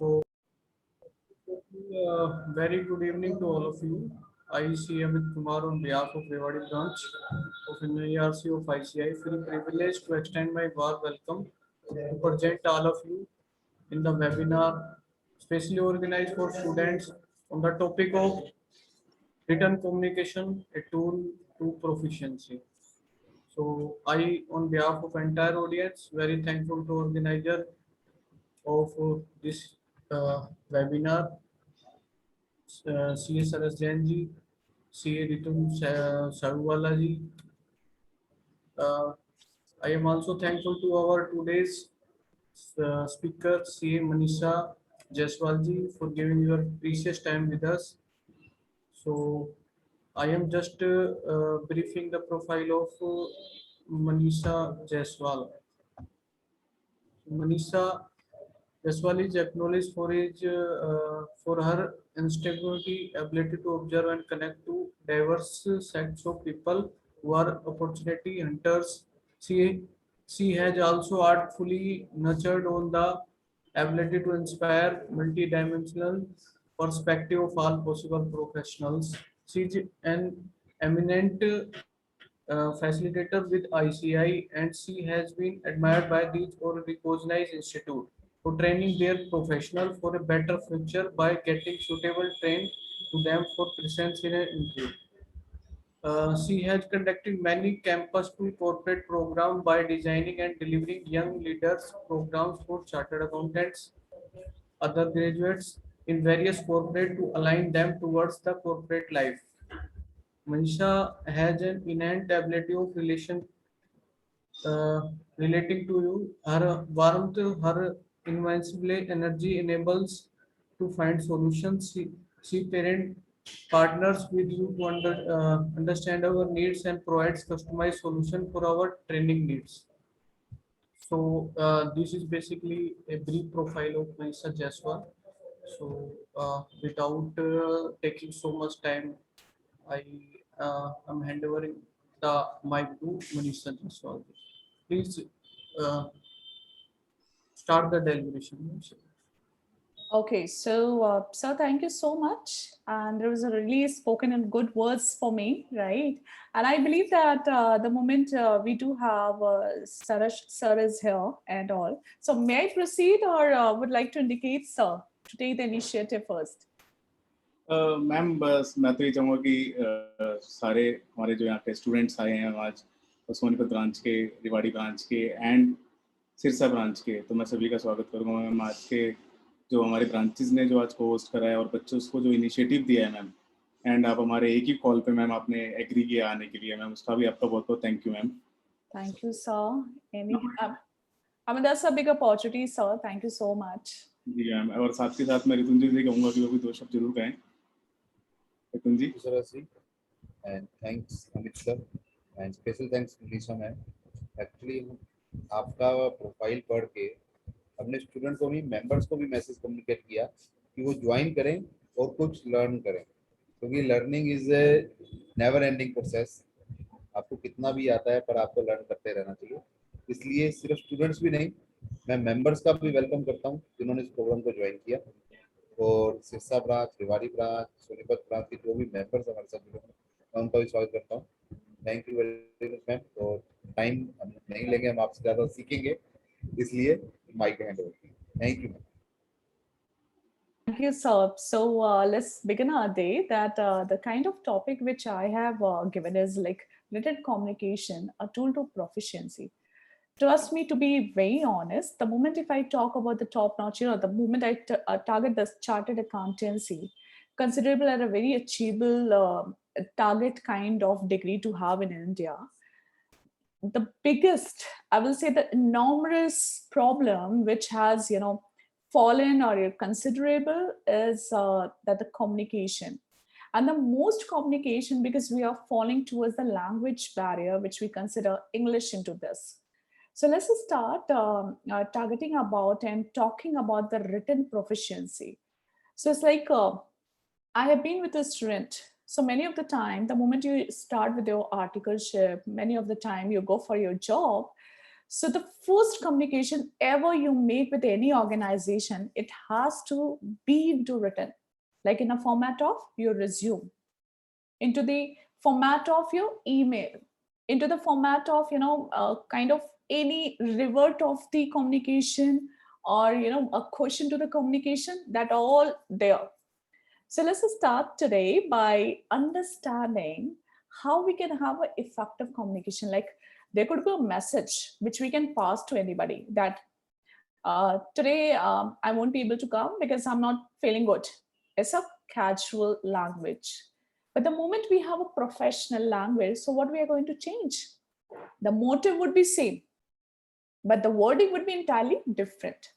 So, very good evening to all of you. I see Amit Kumar on behalf of Rewadi branch of NIRC of ICI. Feel privileged to extend my warm welcome to present all of you in the webinar specially organized for students on the topic of written communication, a tool to proficiency. So I, on behalf of entire audience, very thankful to organizer of this webinar, C. Saras Jain ji, C. Ritu Sarwala ji. Uh, I am also thankful to our today's speaker, C. Manisha Jaiswal ji, for giving your precious time with us. So I am just briefing the profile of Manisha Jaiswal. Manisha Jaiswal is acknowledged for her integrity, ability to observe and connect to diverse sets of people who are opportunity hunters. She, she has also artfully nurtured on the ability to inspire multidimensional perspective of all possible professionals. She is an eminent facilitator with ICI, and she has been admired by these or recognized institute for training their professional for a better future by getting suitable trained to them for presence in an interview. She has conducted many campus to corporate programs by designing and delivering young leaders programs for chartered accountants, other graduates in various corporate to align them towards the corporate life. Manisha has an innate ability of uh, relating to you. Her warmth, her invincible energy enables to find solutions. She parent partners with you to understand our needs and provides customized solution for our training needs. So this is basically a brief profile of Manisha Jaswal. So without taking so much time, I am handovering the mic to Manisha Jaswal. Please uh, start the deliberation. Okay, so thank you so much. And there was a really spoken in good words for me, right? And I believe that the moment we do have Sarash sir is here and all. So may I proceed or would like to indicate sir to take the initiative first? Ma'am बस मैं तो ये चाहूँगा कि सारे हमारे जो यहाँ के स्टूडेंट्स आए हैं आज सोनीपत ब्रांच के, रेवाड़ी ब्रांच के एंड सिरसा ब्रांच के, तो मैं सभी का स्वागत करूँगा मैम। आज के जो हमारे ब्रांचेस ने जो आज को होस्ट करा है और बच्चों को जो इनिशिएटिव दिया है मैम, एंड आप हमारे एक ही कॉल पे मैम आपने एग्री किया आने के लिए मैम, उसका भी आपका बहुत बहुत thank you ma'am. Thank you, sir. I mean, that's a big opportunity, sir. Thank you so much. जी मैम, और साथ के साथ मैं रितुन जी से कहूँगा कि वो भी दो शब्द जरूर कहें। रितुन जी। And thanks Amit sir and special thanks Nisha ma'am. Actually आपका प्रोफाइल पढ़ के हमने स्टूडेंट को भी, मेंबर्स को भी मैसेज कम्युनिकेट किया कि वो ज्वाइन करें और कुछ लर्न करें, क्योंकि learning is a never ending process. आपको कितना भी आता है पर आपको लर्न करते रहना चाहिए। इसलिए सिर्फ स्टूडेंट्स भी नहीं, मैं मेंबर्स का भी वेलकम करता हूँ जिन्होंने इस प्रोग्राम को ज्वाइन किया, और Sirsa branch, Rewari branch, Sonipat branch के जो भी मेंबर्स हमारे साथ जुड़े हैं मैं उनका भी स्वागत करता हूँ। Thank you very much ma'am. तो टाइम हम नहीं लेंगे, हम आपसे ज़्यादा सीखेंगे, इसलिए mic hand over. Thank you ma'am. Thank you, sir. So let's begin our day. That the kind of topic which I have given is like written communication, a tool to proficiency. Trust me, to be very honest, the moment if I talk about the top notch, the moment I target the chartered accountancy, considerable and a very achievable target kind of degree to have in India. The biggest, I will say, the enormous problem which has, fallen or considerable is that the communication. And the most communication, because we are falling towards the language barrier, which we consider English into this. So let's just start targeting about and talking about the written proficiency. So it's like I have been with a student. So many of the time, the moment you start with your articleship, many of the time you go for your job. So the first communication ever you make with any organization, it has to be into written, like in a format of your resume, into the format of your email, into the format of, kind of any revert of the communication, or, a question to the communication, that all there. So let's start today by understanding how we can have an effective communication. Like, there could be a message which we can pass to anybody that today I won't be able to come because I'm not feeling good. It's a casual language. But the moment we have a professional language, so what we are going to change? The motive would be same, but the wording would be entirely different.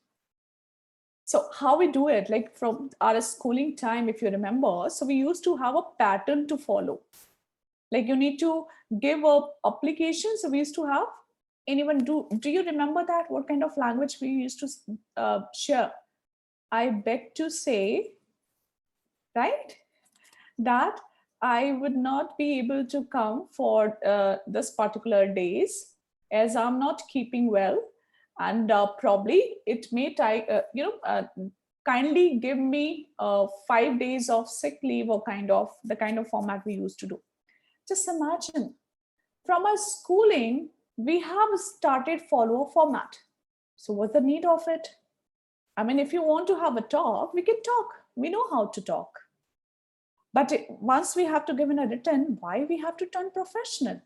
So how we do it, like from our schooling time, if you remember, so we used to have a pattern to follow. Like you need to give a application. So we used to have, anyone do you remember that? What kind of language we used to share? I beg to say, right, that I would not be able to come for this particular days as I'm not keeping well, and probably it may kindly give me 5 days of sick leave, or the kind of format we used to do. Just imagine, from our schooling, we have started follow a format. So what's the need of it? I mean, if you want to have a talk, we can talk. We know how to talk. But once we have to give in a written, why we have to turn professional?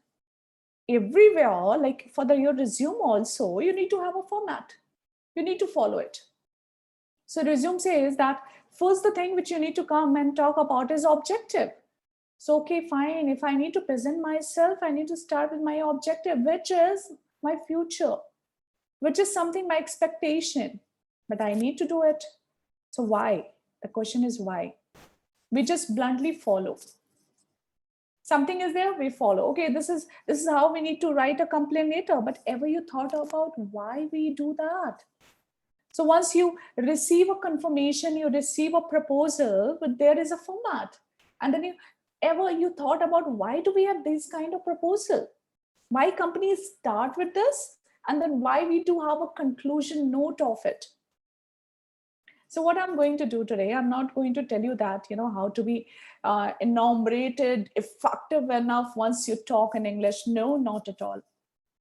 Everywhere, like for your resume also, you need to have a format. You need to follow it. So resume says that first the thing which you need to come and talk about is objective. So, okay, fine. If I need to present myself, I need to start with my objective, which is my future, which is something, my expectation, but I need to do it. So why? The question is why? We just bluntly follow. Something is there, we follow. Okay, this is how we need to write a complaint later. But ever you thought about why we do that? So once you receive a confirmation, you receive a proposal, but there is a format. And then you thought about why do we have this kind of proposal? Why companies start with this? And then why we do have a conclusion note of it? So what I'm going to do today, I'm not going to tell you that, how to be enumerated, effective enough once you talk in English. No, not at all.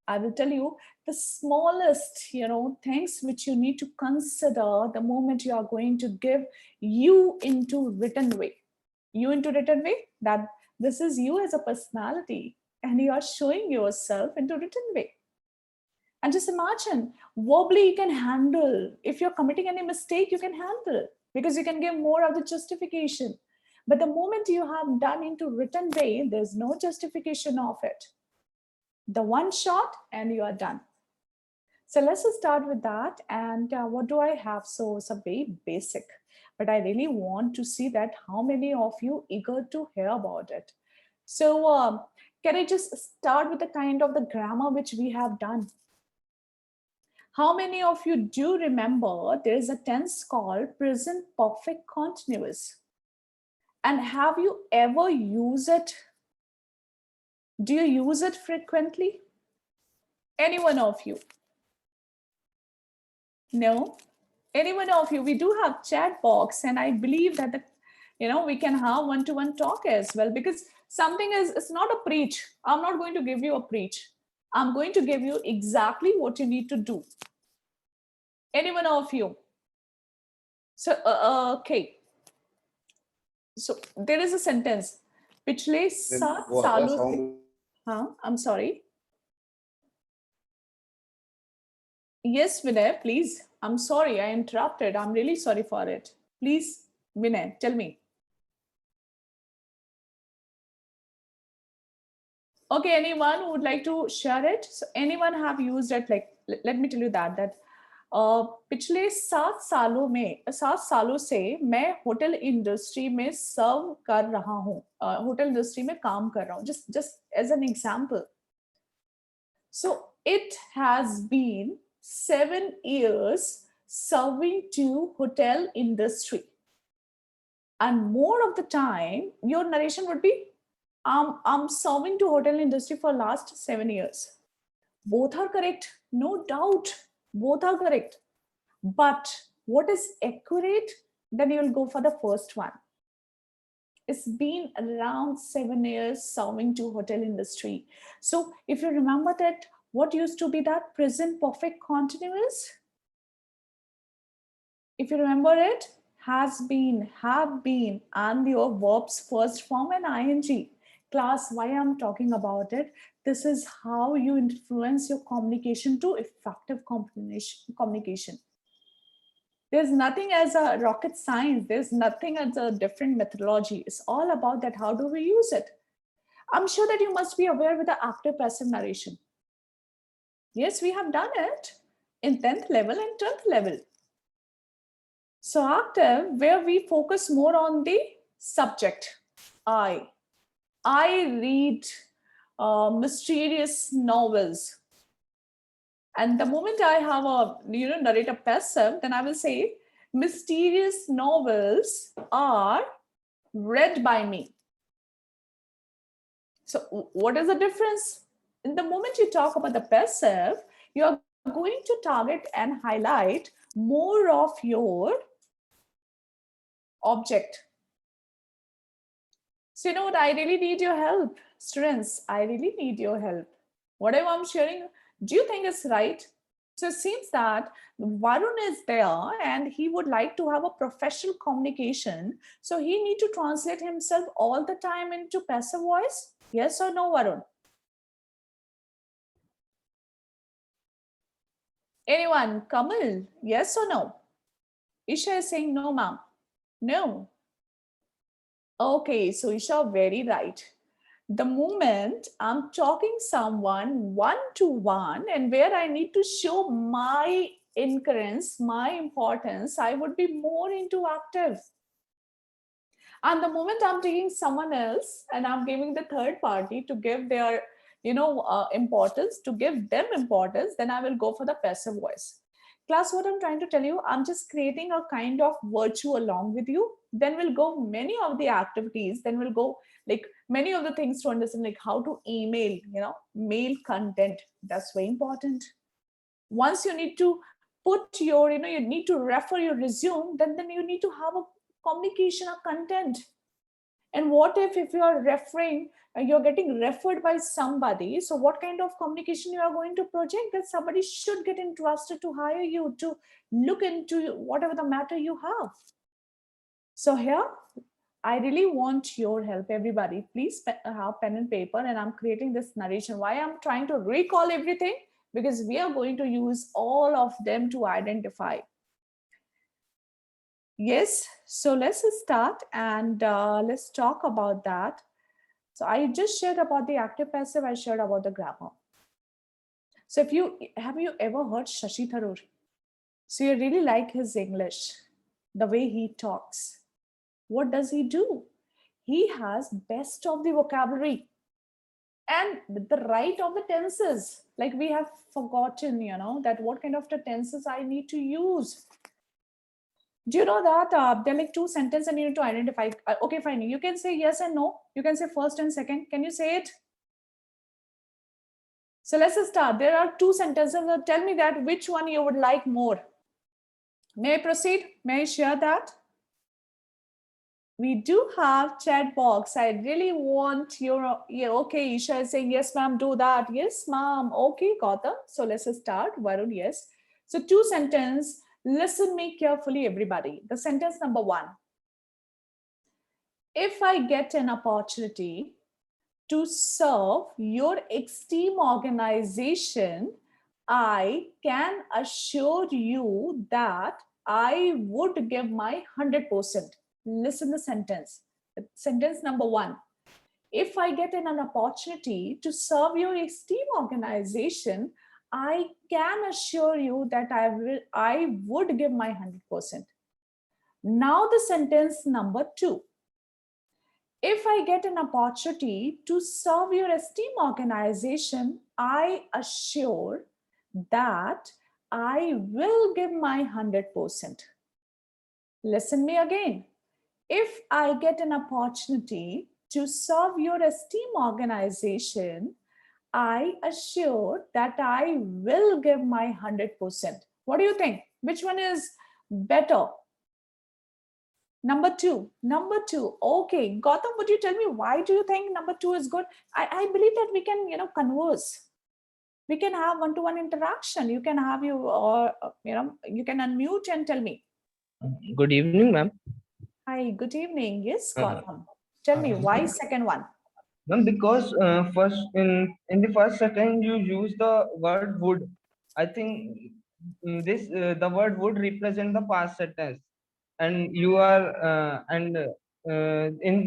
I will tell you the smallest, things which you need to consider the moment you are going to give you into written way. You into written way, that this is you as a personality, and you are showing yourself into written way. And just imagine, verbally you can handle. If you're committing any mistake, you can handle, because you can give more of the justification. But the moment you have done into written way, there's no justification of it. The one shot and you are done. So let's just start with that. And what do I have? So it's a very basic, but I really want to see that how many of you eager to hear about it. So can I just start with the kind of the grammar which we have done? How many of you do remember there is a tense called present perfect continuous? And have you ever used it? Do you use it frequently? Any one of you? No? Any one of you? We do have chat box, and I believe that we can have one-to-one talk as well, because something it's not a preach. I'm not going to give you a preach. I'm going to give you exactly what you need to do. Any one of you? So okay. So there is a sentence. पिछले 7 सालों से. हाँ, I'm sorry. Yes, Vinay, please. I'm sorry, I interrupted. I'm really sorry for it. Please, Vinay, tell me. Okay, anyone who would like to share it? So anyone have used it? Like, let me tell you that पिछले 7 सालों से मैं hotel industry में सर्व कर रहा हूँ, hotel industry में काम कर रहा हूँ. Just as an example. So it has been 7 years serving to hotel industry, and more of the time your narration would be I'm serving to hotel industry for last 7 years. Both are correct, no doubt. Both are correct. But what is accurate? Then you will go for the first one. It's been around 7 years serving to hotel industry. So if you remember that, what used to be that present perfect continuous? If you remember it, has been, have been, and your verbs first form and ing. Class, why I'm talking about it? This is how you influence your communication to effective communication. There's nothing as a rocket science. There's nothing as a different methodology. It's all about that. How do we use it? I'm sure that you must be aware with the active passive narration. Yes, we have done it in 10th level and 12th level. So active, where we focus more on the subject. I read mysterious novels. And the moment I have a narrator passive, then I will say mysterious novels are read by me. So what is the difference? In the moment you talk about the passive, you are going to target and highlight more of your object. So you know what, I really need your help. Students, I really need your help. Whatever I'm sharing, do you think it's right? So it seems that Varun is there and he would like to have a professional communication. So he need to translate himself all the time into passive voice. Yes or no, Varun? Anyone? Kamal, yes or no? Isha is saying no, ma'am. No. Okay, so Isha, very right. The moment I'm talking someone one-to-one and where I need to show my incurrence, my importance, I would be more into active. And the moment I'm taking someone else and I'm giving the third party to give their, importance, to give them importance, then I will go for the passive voice. Class, what I'm trying to tell you, I'm just creating a kind of virtue along with you. Then we'll go many of the activities. Then we'll go like many of the things to understand, like how to email, mail content. That's very important. Once you need to put your, you need to refer your resume, then you need to have a communication or content. And what if you are referring, you're getting referred by somebody, so what kind of communication you are going to project? That somebody should get interested to hire you, to look into whatever the matter you have. So here I really want your help, everybody. Please have pen and paper, and I'm creating this narration. Why I'm trying to recall everything? Because we are going to use all of them to identify. Yes, so let's start and let's talk about that. So I just shared about the active passive, I shared about the grammar. So have you ever heard Shashi Tharoor? So you really like his English, the way he talks. What does he do? He has best of the vocabulary and the right of the tenses. Like we have forgotten, that what kind of the tenses I need to use. Do you know that there are like two sentences and you need to identify? Okay, fine. You can say yes and no. You can say first and second. Can you say it? So let's start. There are two sentences. Tell me that which one you would like more. May I proceed? May I share that? We do have chat box. I really want your, yeah, okay, Isha is saying, yes, ma'am, do that. Yes, ma'am. Okay, Gautam. So let's start. Varun, yes. So two sentences. Listen me carefully, everybody. The sentence number one. If I get an opportunity to serve your esteemed organization, I can assure you that I would give my 100%. Listen the sentence. Sentence number one. If I get an opportunity to serve your esteemed organization, I can assure you that I would give my 100%. Now the sentence number two. If I get an opportunity to serve your esteemed organization, I assure that I will give my 100%. Listen me again. If I get an opportunity to serve your esteemed organization, I assure that I will give my 100%. What do you think? Which one is better? Number two. Number two. Okay. Gautam, would you tell me why do you think number two is good? I believe that we can, converse. We can have one-to-one interaction. You can have you can unmute and tell me. Good evening, ma'am. Hi, good evening. Yes, Uh, Gautam. Tell me why second one? Ma'am, because first in the first sentence you use the word would. I think this the word would represent the past sentence, and you are in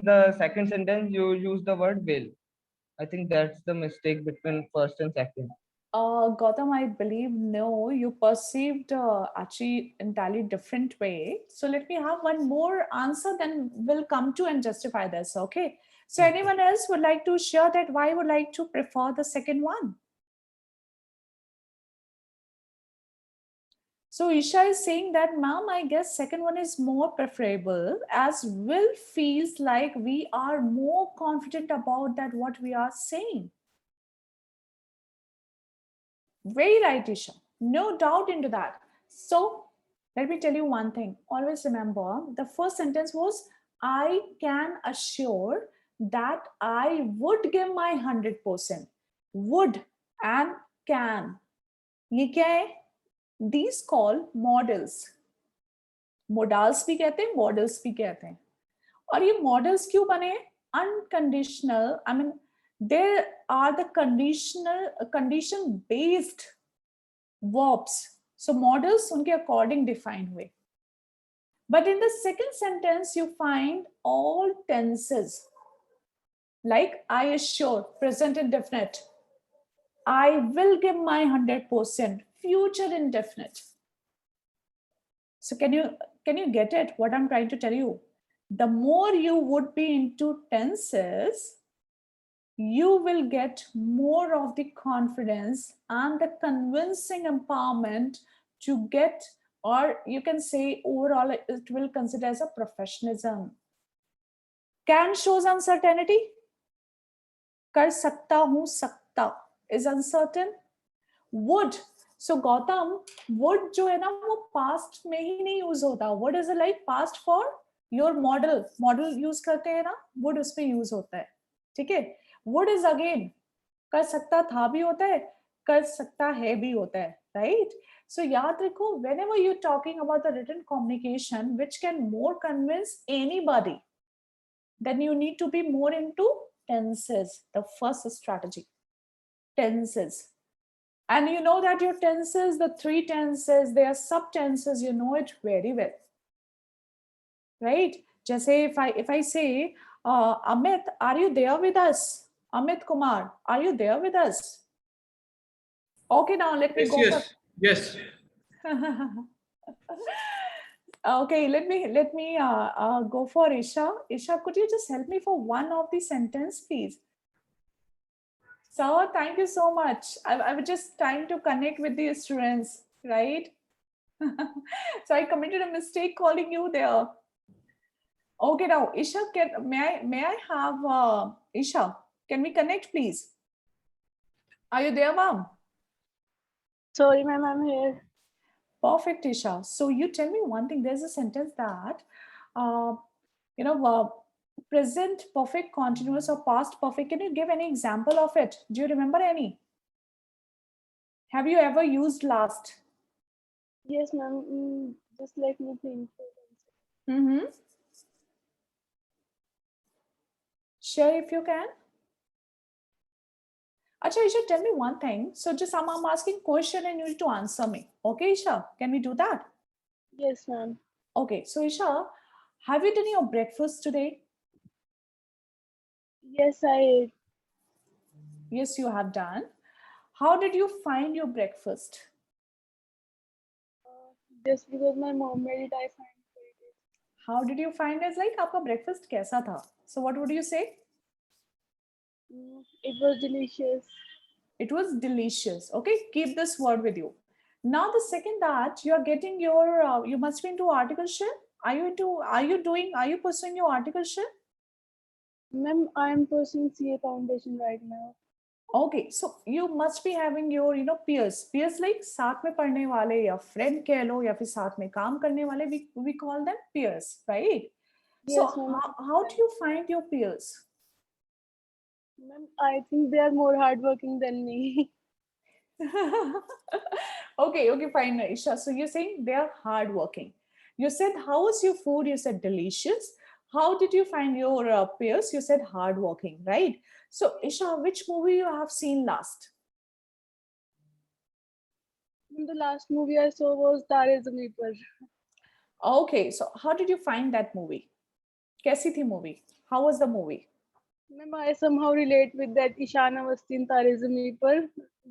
the second sentence you use the word will. I think that's the mistake between first and second. Gautam, I believe no, you perceived actually entirely different way. So let me have one more answer, then we'll come to and justify this. Okay. So anyone else would like to share that why would like to prefer the second one? So Isha is saying that, ma'am, I guess second one is more preferable as will feels like we are more confident about that what we are saying. Very right, Isha. No doubt into that. So let me tell you one thing. Always remember the first sentence was, I can assure that I would give my 100%. Would and can. ये क्या है? These call models. Modals भी कहते हैं, models भी कहते हैं. और ये models क्यों बने? Unconditional. I mean, there are the condition based verbs. So models उनके according defined हुए. But in the second sentence, you find all tenses. Like I assure, present indefinite. I will give my 100%, future indefinite. So can you get it? What I'm trying to tell you? The more you would be into tenses, you will get more of the confidence and the convincing empowerment to get, or you can say overall it will consider as a professionalism. Can shows uncertainty. Kar sakta hu, sakta is uncertain. Would, so Gautam, would जो है ना वो past में ही नहीं use होता. Would is like past for your model use करते हैं ना, would उसमें use होता है. ठीक है? Would is again कर सकता था भी होता है, कर सकता है भी होता है, right? So याद रखो, whenever you're talking about the written communication which can more convince anybody, then you need to be more into tenses. The first strategy, tenses. And you know that your tenses, the three tenses, they are subtenses, you know it very well, right? Just say if I say, Amit, are you there with us? Amit Kumar, are you there with us? Okay, now let me go for. Yes. Okay, let me go for Isha. Isha, could you just help me for one of the sentence, please? So thank you so much. I was just trying to connect with the students, right? So I committed a mistake calling you there. Okay, now Isha, may I have Isha? Can we connect, please? Are you there, ma'am? Sorry, ma'am, I'm here. Perfect, Isha. So you tell me one thing. There's a sentence that, present perfect continuous or past perfect. Can you give any example of it? Do you remember any? Have you ever used last? Yes, ma'am. Just let me think. Mm-hmm. Share if you can. Acha, Isha, tell me one thing. So just I'm asking question and you need to answer me. Okay, Isha, can we do that? Yes, ma'am. Okay, so Isha, have you done your breakfast today? Yes, I ate. Yes, you have done. How did you find your breakfast? Just because my mom made it, I find it. How did you find it? Like, आपका breakfast कैसा था? So what would you say? It was delicious. It was delicious. Okay, keep this word with you. Now the second that you are getting your, you must be into articleship. Are you pursuing your articleship? Ma'am, I am pursuing CA Foundation right now. Okay, so you must be having your, peers. Peers like साथ में पढ़ने वाले या friend कह लो या फिर साथ में काम करने वाले. We call them peers, right? So Yes, ma'am. how do you find your peers? Ma'am, I think they are more hardworking than me. Okay, fine, Isha. So you're saying they are hardworking. You said, how was your food? You said delicious. How did you find your peers? You said hardworking, right? So Isha, which movie you have seen last? The last movie I saw was Tare Zameen Par. Okay, so how did you find that movie? कैसी थी movie? How was the movie? Ma'am, I somehow relate with that Ishana Awasthi in Tare Zameen Par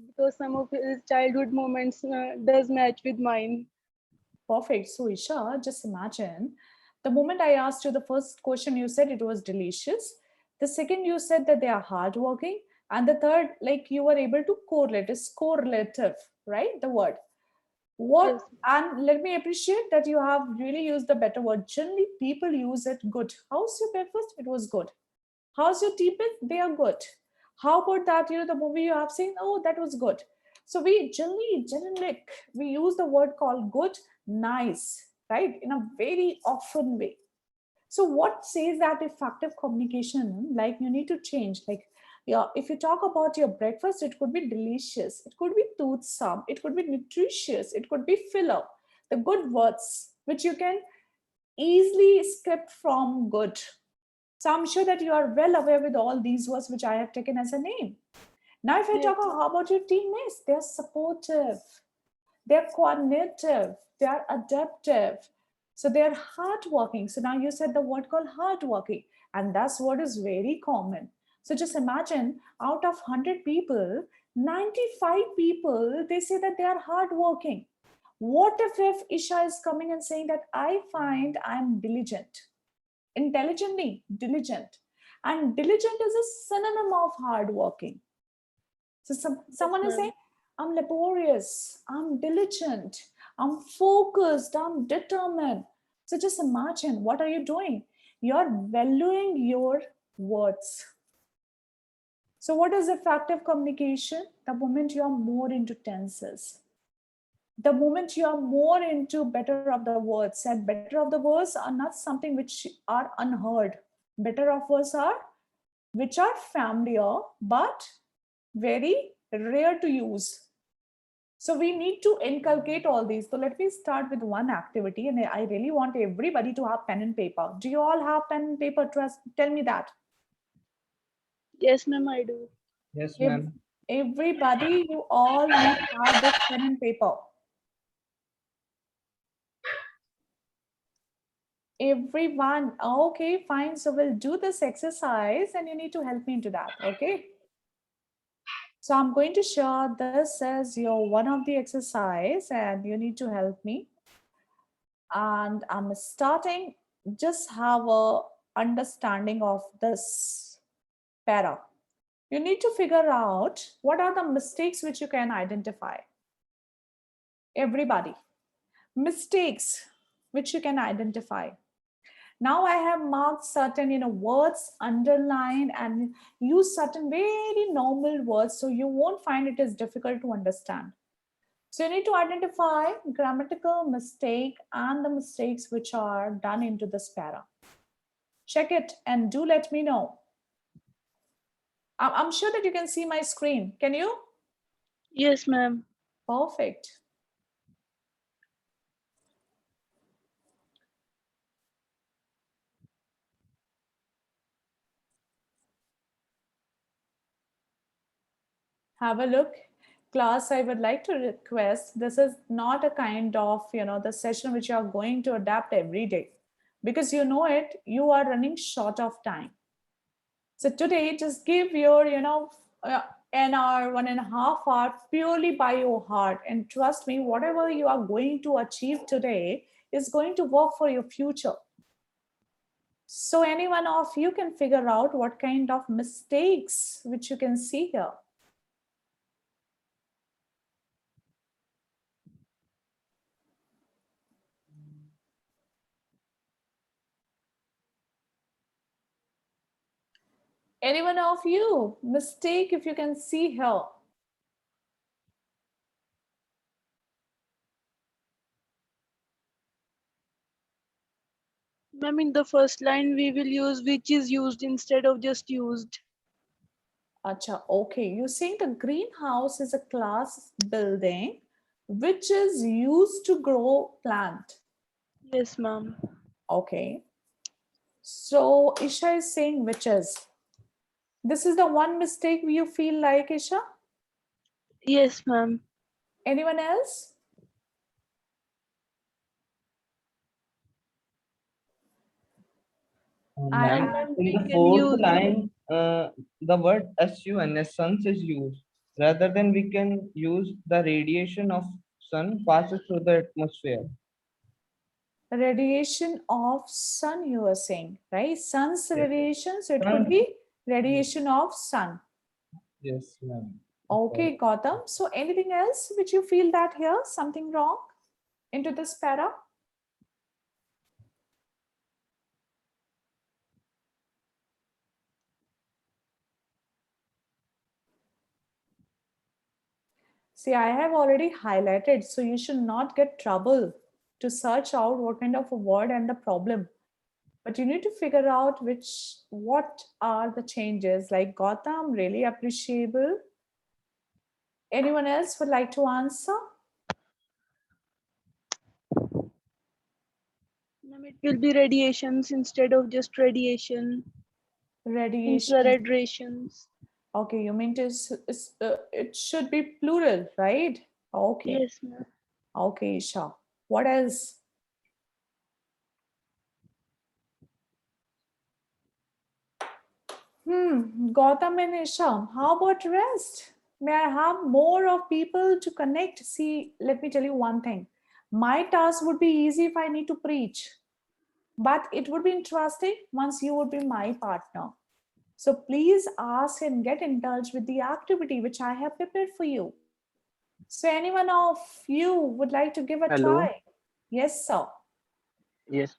because some of his childhood moments does match with mine. Perfect. So, Isha, just imagine the moment I asked you the first question, you said it was delicious. The second, you said that they are hardworking. And the third, like you were able to correlate, is correlative, right? The word. What, Yes. and let me appreciate that you have really used the better word. Generally, people use it good. How's your breakfast? It was good. How's your teapot? They are good. How about that? The movie you have seen, oh, that was good. So we generally, like, we use the word called good, nice, right? In a very often way. So what says that effective communication, like you need to change, like, yeah, if you talk about your breakfast, it could be delicious, it could be toothsome, it could be nutritious, it could be filler, the good words which you can easily skip from good. So I'm sure that you are well aware with all these words which I have taken as a name. Now, if I Yes. talk about how about your teammates, they're supportive, they're coordinative, they're adaptive, so they're hardworking. So now you said the word called hardworking, and that's what is very common. So just imagine out of 100 people, 95 people they say that they are hardworking. What if Isha is coming and saying that I find I'm diligent? Intelligently diligent, and diligent is a synonym of hardworking. So Yes, someone is saying ma'am. I'm laborious, I'm diligent, I'm focused, I'm determined. So just imagine, what are you doing? You're valuing your words. So what is effective communication? The moment you are more into tenses, the moment you are more into better of the words, and better of the words are not something which are unheard. Better of words are which are familiar but very rare to use. So we need to inculcate all these. So let me start with one activity, and I really want everybody to have pen and paper. Do you all have pen and paper? Trust, tell me that. Yes, ma'am, I do. Yes, Ev- ma'am. Everybody, you all need to have this pen and paper. Everyone, okay, fine. So we'll do this exercise, and you need to help me into that, okay? So I'm going to share this as your one of the exercise, and you need to help me. And I'm starting, just have a understanding of this para. You need to figure out what are the mistakes which you can identify. Everybody, mistakes which you can identify. Now I have marked certain words, underline, and use certain very normal words, so you won't find it as difficult to understand. So you need to identify grammatical mistake and the mistakes which are done into this para. Check it and do let me know. I'm sure that you can see my screen. Can you? Yes, ma'am. Perfect. Have a look. Class, I would like to request, this is not a kind of, the session which you are going to adapt every day, because you know it, you are running short of time. So today, just give your, an hour, 1.5 hour purely by your heart. And trust me, whatever you are going to achieve today is going to work for your future. So any one of you can figure out what kind of mistakes which you can see here. Anyone of you? Mistake if you can see here. Ma'am, in the first line, we will use which is used instead of just used. Acha, okay. You're saying the greenhouse is a class building which is used to grow plant. Yes, ma'am. Okay. So Isha is saying which is. This is the one mistake you feel like, Isha? Yes, ma'am. Anyone else? I Ma'am, have. Ma'am, in we the can fourth use. line, the word sun as suns is used. Rather than we can use the radiation of sun passes through the atmosphere. Radiation of sun, you are saying, right? Sun's Yes. radiation, so it could Sun. be radiation of sun. Yes, ma'am. Okay, Gautam. So anything else which you feel that here something wrong into this para? See, I have already highlighted, so you should not get trouble to search out what kind of a word and the problem. But you need to figure out what are the changes. Like Gautam, really appreciable. Anyone else would like to answer? Ma'am, it will be radiations instead of just radiation. Radiation. Infrared rations. Okay, you mean it should be plural, right? Okay. Yes, ma'am. Okay, Isha. What else? Gautam and Isha, how about rest? May I have more of people to connect? See, let me tell you one thing. My task would be easy if I need to preach, but it would be interesting once you would be my partner. So please ask and get in touch with the activity which I have prepared for you. So anyone of you would like to give a Hello. try? Yes, sir. Yes,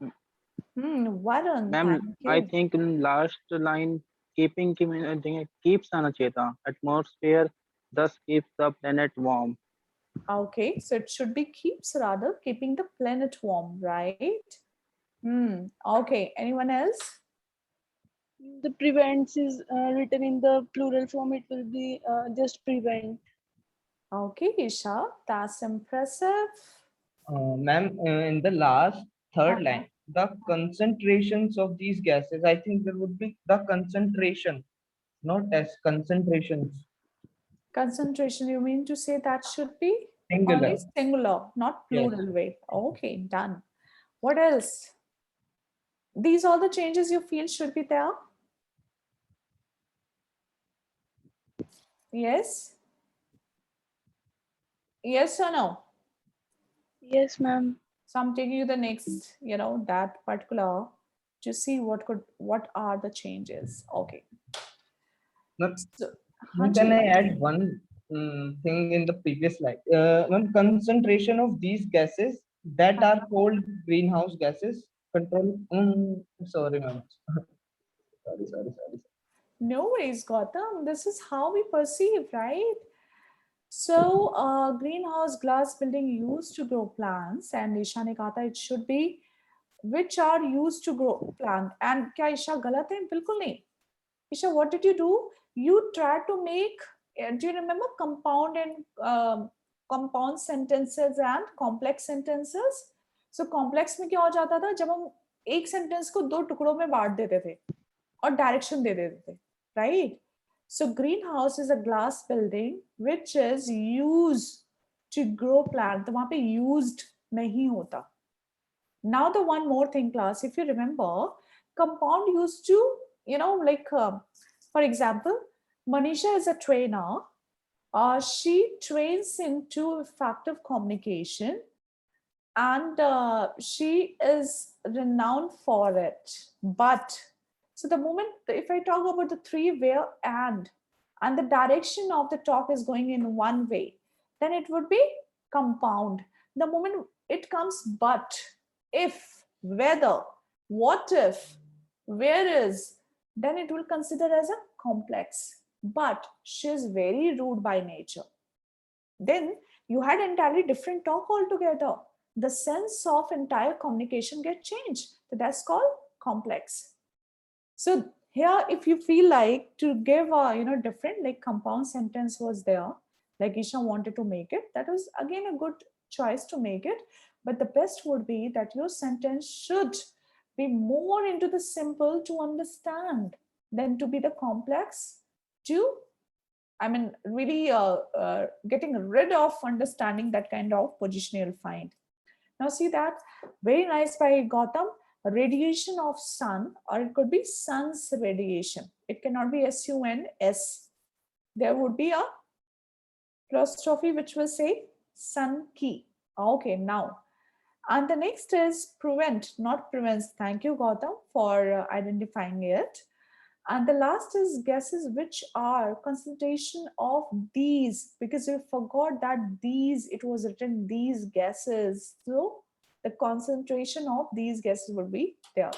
Varun, ma'am. thank I you. think in last line, keeping keeps आना चाहिए था. Atmosphere thus keeps the planet warm. Okay, so it should be keeps rather keeping the planet warm, right? Okay, anyone else? The prevents is written in the plural form. It will be just prevent. Okay, Isha, that's impressive. Ma'am, in the last third Uh-huh. line, the concentrations of these gases, I think there would be the concentration, not as concentrations, Concentration, you mean to say that should be only singular. singular, not Yes. plural way. Okay, done. What else? These are the changes you feel should be there? Yes? Yes or no? Yes, ma'am. So I'm taking you the next, that particular to see what are the changes. Okay. Now, So, now can Hanji, I add one thing in the previous slide? One concentration of these gases that are called greenhouse gases control. Sorry, ma'am. Sorry. no worries, Gautam. This is how we perceive, right? So, greenhouse glass building used to grow plants, and Isha ne kaha tha it should be which are used to grow plant. And kya Isha galat hai? Bilkul nahi. Isha, what did you do? You tried to make. Do you remember compound sentences and complex sentences? So, complex में क्या हो जाता था जब हम एक sentence को दो टुकड़ों में बांट देते थे और डायरेक्शन दे देते थे, right? So greenhouse is a glass building which is used to grow plant. तो वहां पे used नहीं होता. Now the one more thing, class, if you remember, compound used to, for example, Manisha is a trainer. She trains into effective communication, and she is renowned for it. But so the moment if I talk about the three where and the direction of the talk is going in one way, then it would be compound. The moment it comes but, if, whether, what if, where is, then it will consider as a complex, but she's very rude by nature. Then you had entirely different talk altogether. The sense of entire communication get changed. So that's called complex. So here, if you feel like to give a different like compound sentence was there, like Isha wanted to make it, that was again a good choice to make it. But the best would be that your sentence should be more into the simple to understand than to be the complex to, I mean, really getting rid of understanding that kind of position you'll find. Now see that, very nice by Gautam, radiation of sun, or it could be sun's radiation. It cannot be SUNS. There would be a apostrophe which will say sun ki. Okay, now. And the next is prevent, not prevents. Thank you, Gautam, for identifying it. And the last is guesses, which are concentration of these, because we forgot that these, it was written these guesses. So the concentration of these guesses would be there.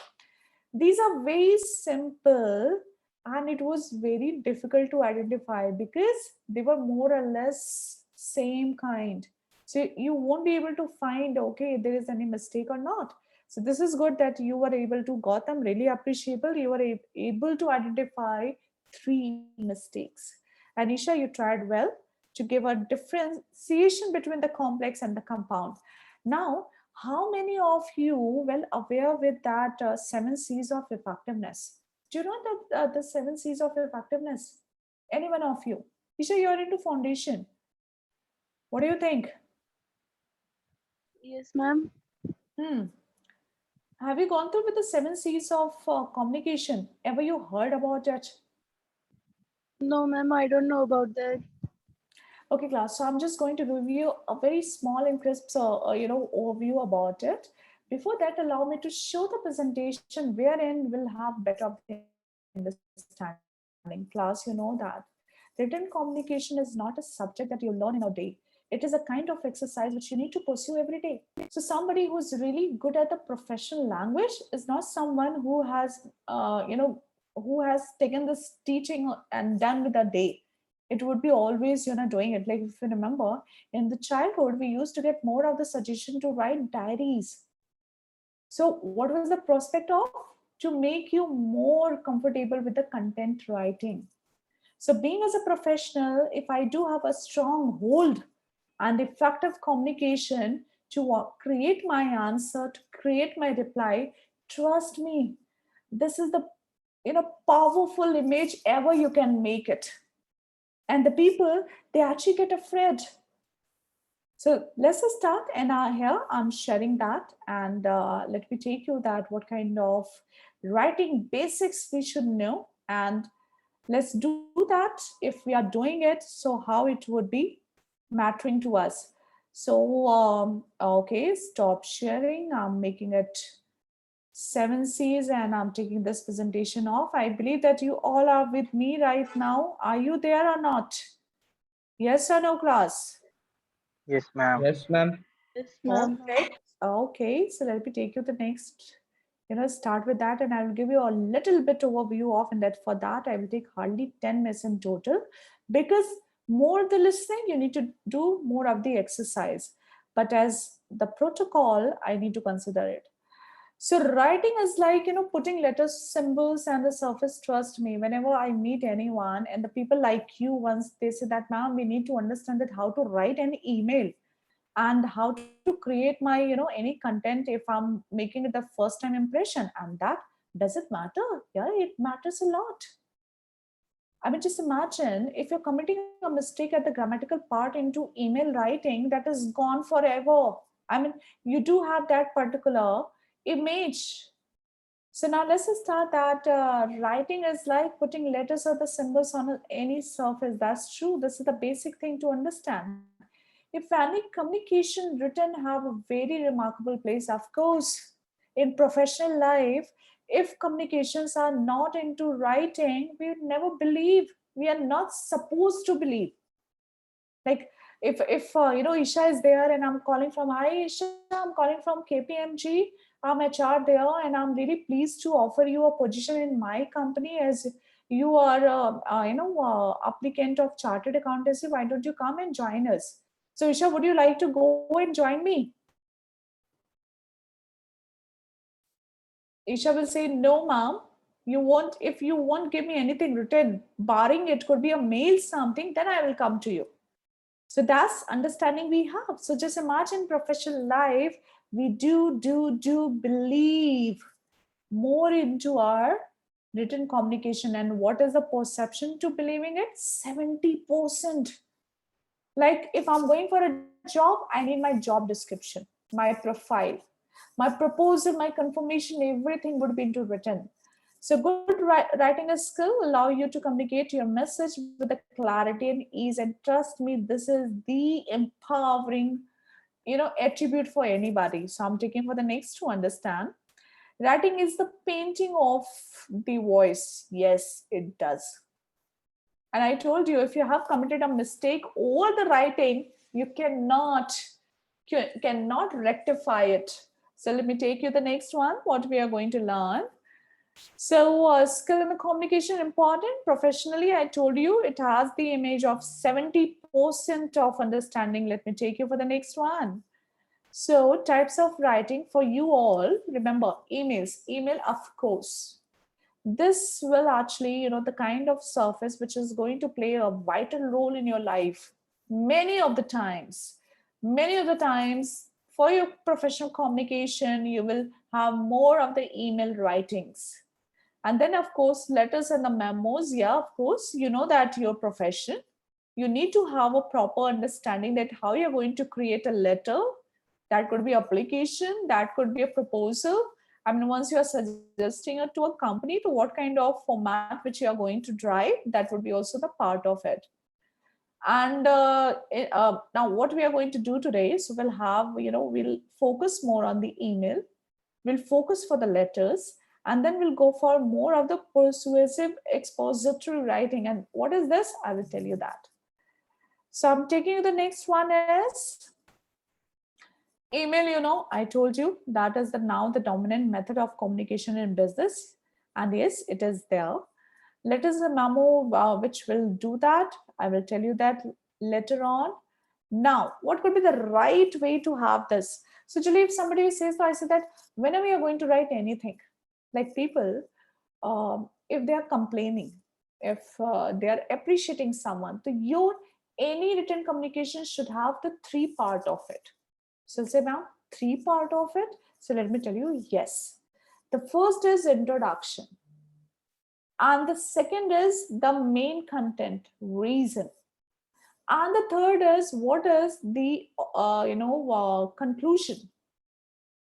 These are very simple and it was very difficult to identify because they were more or less same kind. So you won't be able to find, okay, there is any mistake or not. So this is good that you were able to, Gautam, really appreciable. You were able to identify 3 mistakes. Anisha, you tried well to give a differentiation between the complex and the compound. Now, how many of you well aware with that 7 C's of effectiveness? Do you know the 7 C's of effectiveness? Any one of you? Isha, you're into foundation. What do you think? Yes, ma'am. Have you gone through with the 7 C's of communication? Ever you heard about it? No, ma'am, I don't know about that. Okay, class. So I'm just going to give you a very small and crisp, overview about it. Before that, allow me to show the presentation wherein we'll have better understanding. Class, you know that written communication is not a subject that you learn in a day. It is a kind of exercise which you need to pursue every day. So somebody who's really good at the professional language is not someone who has taken this teaching and done with a day. It would be always doing it. Like if you remember, in the childhood we used to get more of the suggestion to write diaries. So what was the prospect of? To make you more comfortable with the content writing. So being as a professional, if I do have a strong hold and effective communication to create my answer, to create my reply, trust me, this is the powerful image ever you can make it. And the people, they actually get afraid. So let's just start, and here I'm sharing that, and let me take you that what kind of writing basics we should know, and let's do that if we are doing it, so how it would be mattering to us. So okay, stop sharing. I'm making it 7 C's and I'm taking this presentation off. I believe that you all are with me right now. Are you there or not? Yes or no, class? Yes, ma'am. Yes, ma'am. Yes, ma'am. Perfect. Okay, so let me take you the next, start with that, and I will give you a little bit overview of, and that for that I will take hardly 10 minutes in total, because more the listening, you need to do more of the exercise. But as the protocol, I need to consider it. So writing is like, putting letters, symbols, and the surface. Trust me, whenever I meet anyone and the people like you, once they say that, ma'am, we need to understand that how to write an email and how to create my, any content if I'm making it the first time impression. And that, does it matter? Yeah, it matters a lot. I mean, just imagine if you're committing a mistake at the grammatical part into email writing, that is gone forever. I mean, you do have that particular image. So now let's just start that writing is like putting letters or the symbols on any surface. That's true. This is the basic thing to understand. If any communication written have a very remarkable place, of course, in professional life, if communications are not into writing, we would never believe. We are not supposed to believe. Like if Isha is there and I'm calling from, hi Isha, I'm calling from KPMG, I'm HR there, and I'm really pleased to offer you a position in my company as You are applicant of chartered accountancy. Why don't you come and join us? So Isha, would you like to go and join me? Isha will say, no, ma'am. If you won't give me anything written, barring it could be a mail something, then I will come to you. So that's understanding we have. So just imagine professional life, we do believe more into our written communication. And what is the perception to believing it? 70%. Like if I'm going for a job, I need my job description, my profile, my proposal, my confirmation, everything would be into written. So good writing a skill allow you to communicate your message with the clarity and ease. And trust me, this is the empowering, attribute for anybody. So I'm taking for the next to understand. Writing is the painting of the voice. Yes, it does. And I told you, if you have committed a mistake over the writing, you cannot rectify it. So let me take you the next one, what we are going to learn. So skill in the communication important. Professionally, I told you it has the image of 70% of understanding. Let me take you for the next one. So types of writing for you all, remember emails, email of course. This will actually, the kind of surface which is going to play a vital role in your life. Many of the times for your professional communication, you will have more of the email writings. And then of course, letters and the memos. Yeah, of course, you know that your profession, you need to have a proper understanding that how you're going to create a letter. That could be application, that could be a proposal. I mean, once you are suggesting it to a company, to what kind of format which you are going to drive, that would be also the part of it. And now what we are going to do today, so we'll focus more on the email, we'll focus for the letters, and then we'll go for more of the persuasive expository writing. And what is this? I will tell you that. So I'm taking you the next one is email. I told you that is now the dominant method of communication in business. And yes, it is there. Letters and memo, which will do that. I will tell you that later on. Now, what could be the right way to have this? So, Julie, if somebody says, so I say that whenever you're going to write anything, like people, if they are complaining, if they are appreciating someone, so your any written communication should have the three part of it. So say, ma'am, three part of it. So let me tell you, yes. The first is introduction. And the second is the main content, reason. And the third is what is the, conclusion.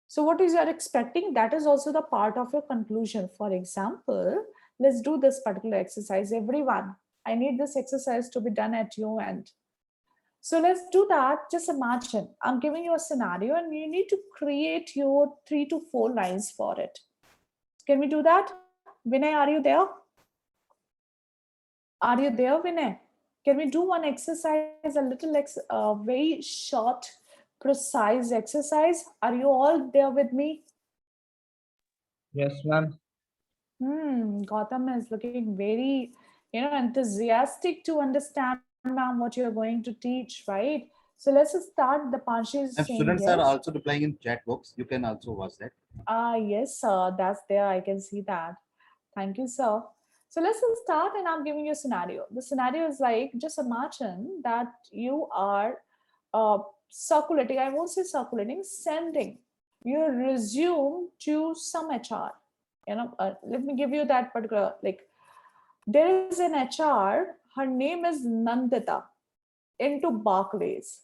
So what is you're expecting? That is also the part of your conclusion. For example, let's do this particular exercise. Everyone, I need this exercise to be done at your end. So let's do that. Just imagine I'm giving you a scenario and you need to create your 3 to 4 lines for it. Can we do that? Vinay, are you there? Are you there, Vinay? Can we do one exercise, a little very short, precise exercise? Are you all there with me? Yes, ma'am. Gautam is looking very, enthusiastic to understand, ma'am, what you're going to teach, right? So let's start. The Panshi is And saying students yes. are also replying in chat box. You can also watch that. Yes, sir. That's there. I can see that. Thank you, sir. So let's start, and I'm giving you a scenario. The scenario is like, just imagine that you are circulating, I won't say circulating, sending your resume to some HR. Let me give you that particular, like, there is an HR, her name is Nandita, into Barclays.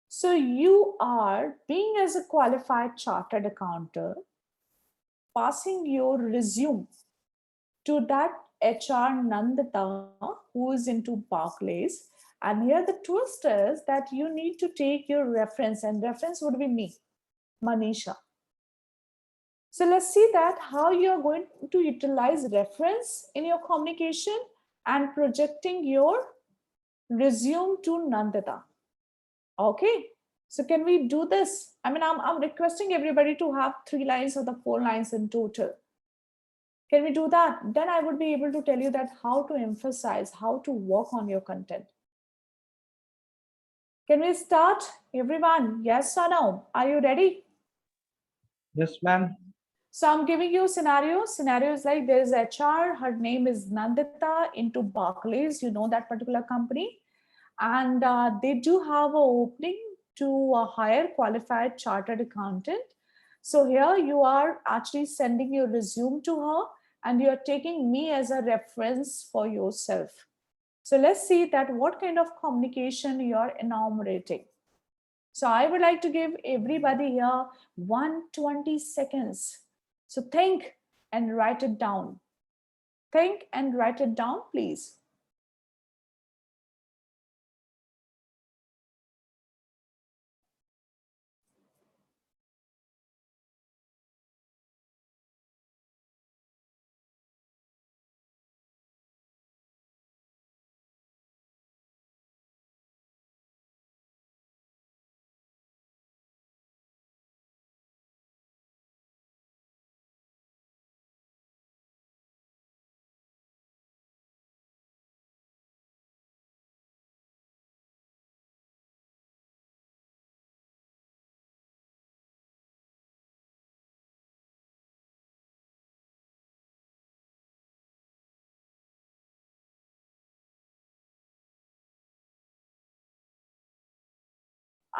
So you are being as a qualified chartered accountant, passing your resume to that HR Nandita who is into Barclays. And here the twist is that you need to take your reference, and reference would be me, Manisha. So let's see that how you're going to utilize reference in your communication and projecting your resume to Nandita. Okay. So can we do this? I mean, I'm requesting everybody to have 3 lines or the 4 lines in total. Can we do that? Then I would be able to tell you that how to emphasize, how to work on your content. Can we start, everyone? Yes or no? Are you ready? Yes, ma'am. So I'm giving you scenarios. Scenarios like there is HR, her name is Nandita into Barclays, you know that particular company. And they do have an opening to hire qualified chartered accountant. So here you are actually sending your resume to her and you're taking me as a reference for yourself. So let's see that what kind of communication you're enumerating. So I would like to give everybody here 120 seconds. So think and write it down. Think and write it down, please.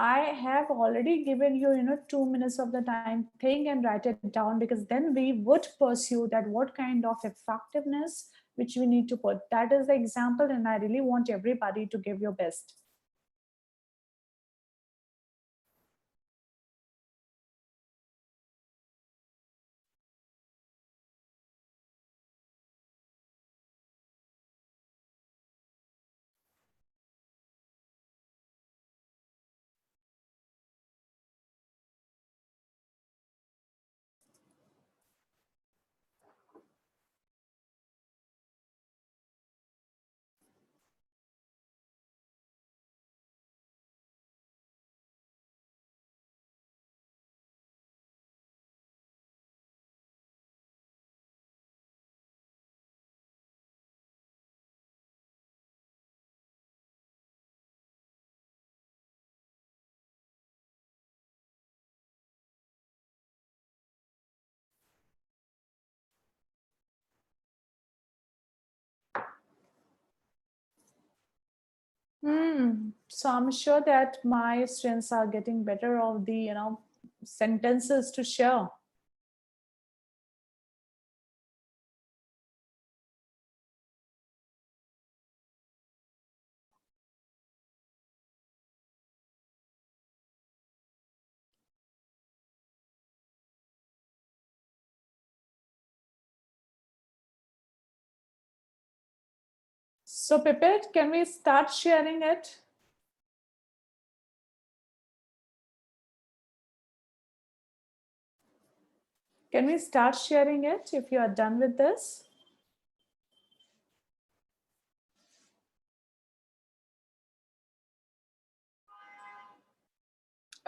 I have already given you, 2 minutes of the time. Think and write it down because then we would pursue that what kind of effectiveness which we need to put. That is the example, and I really want everybody to give your best. So I'm sure that my students are getting better of the, sentences to share. So Pipit, can we start sharing it? Can we start sharing it if you are done with this?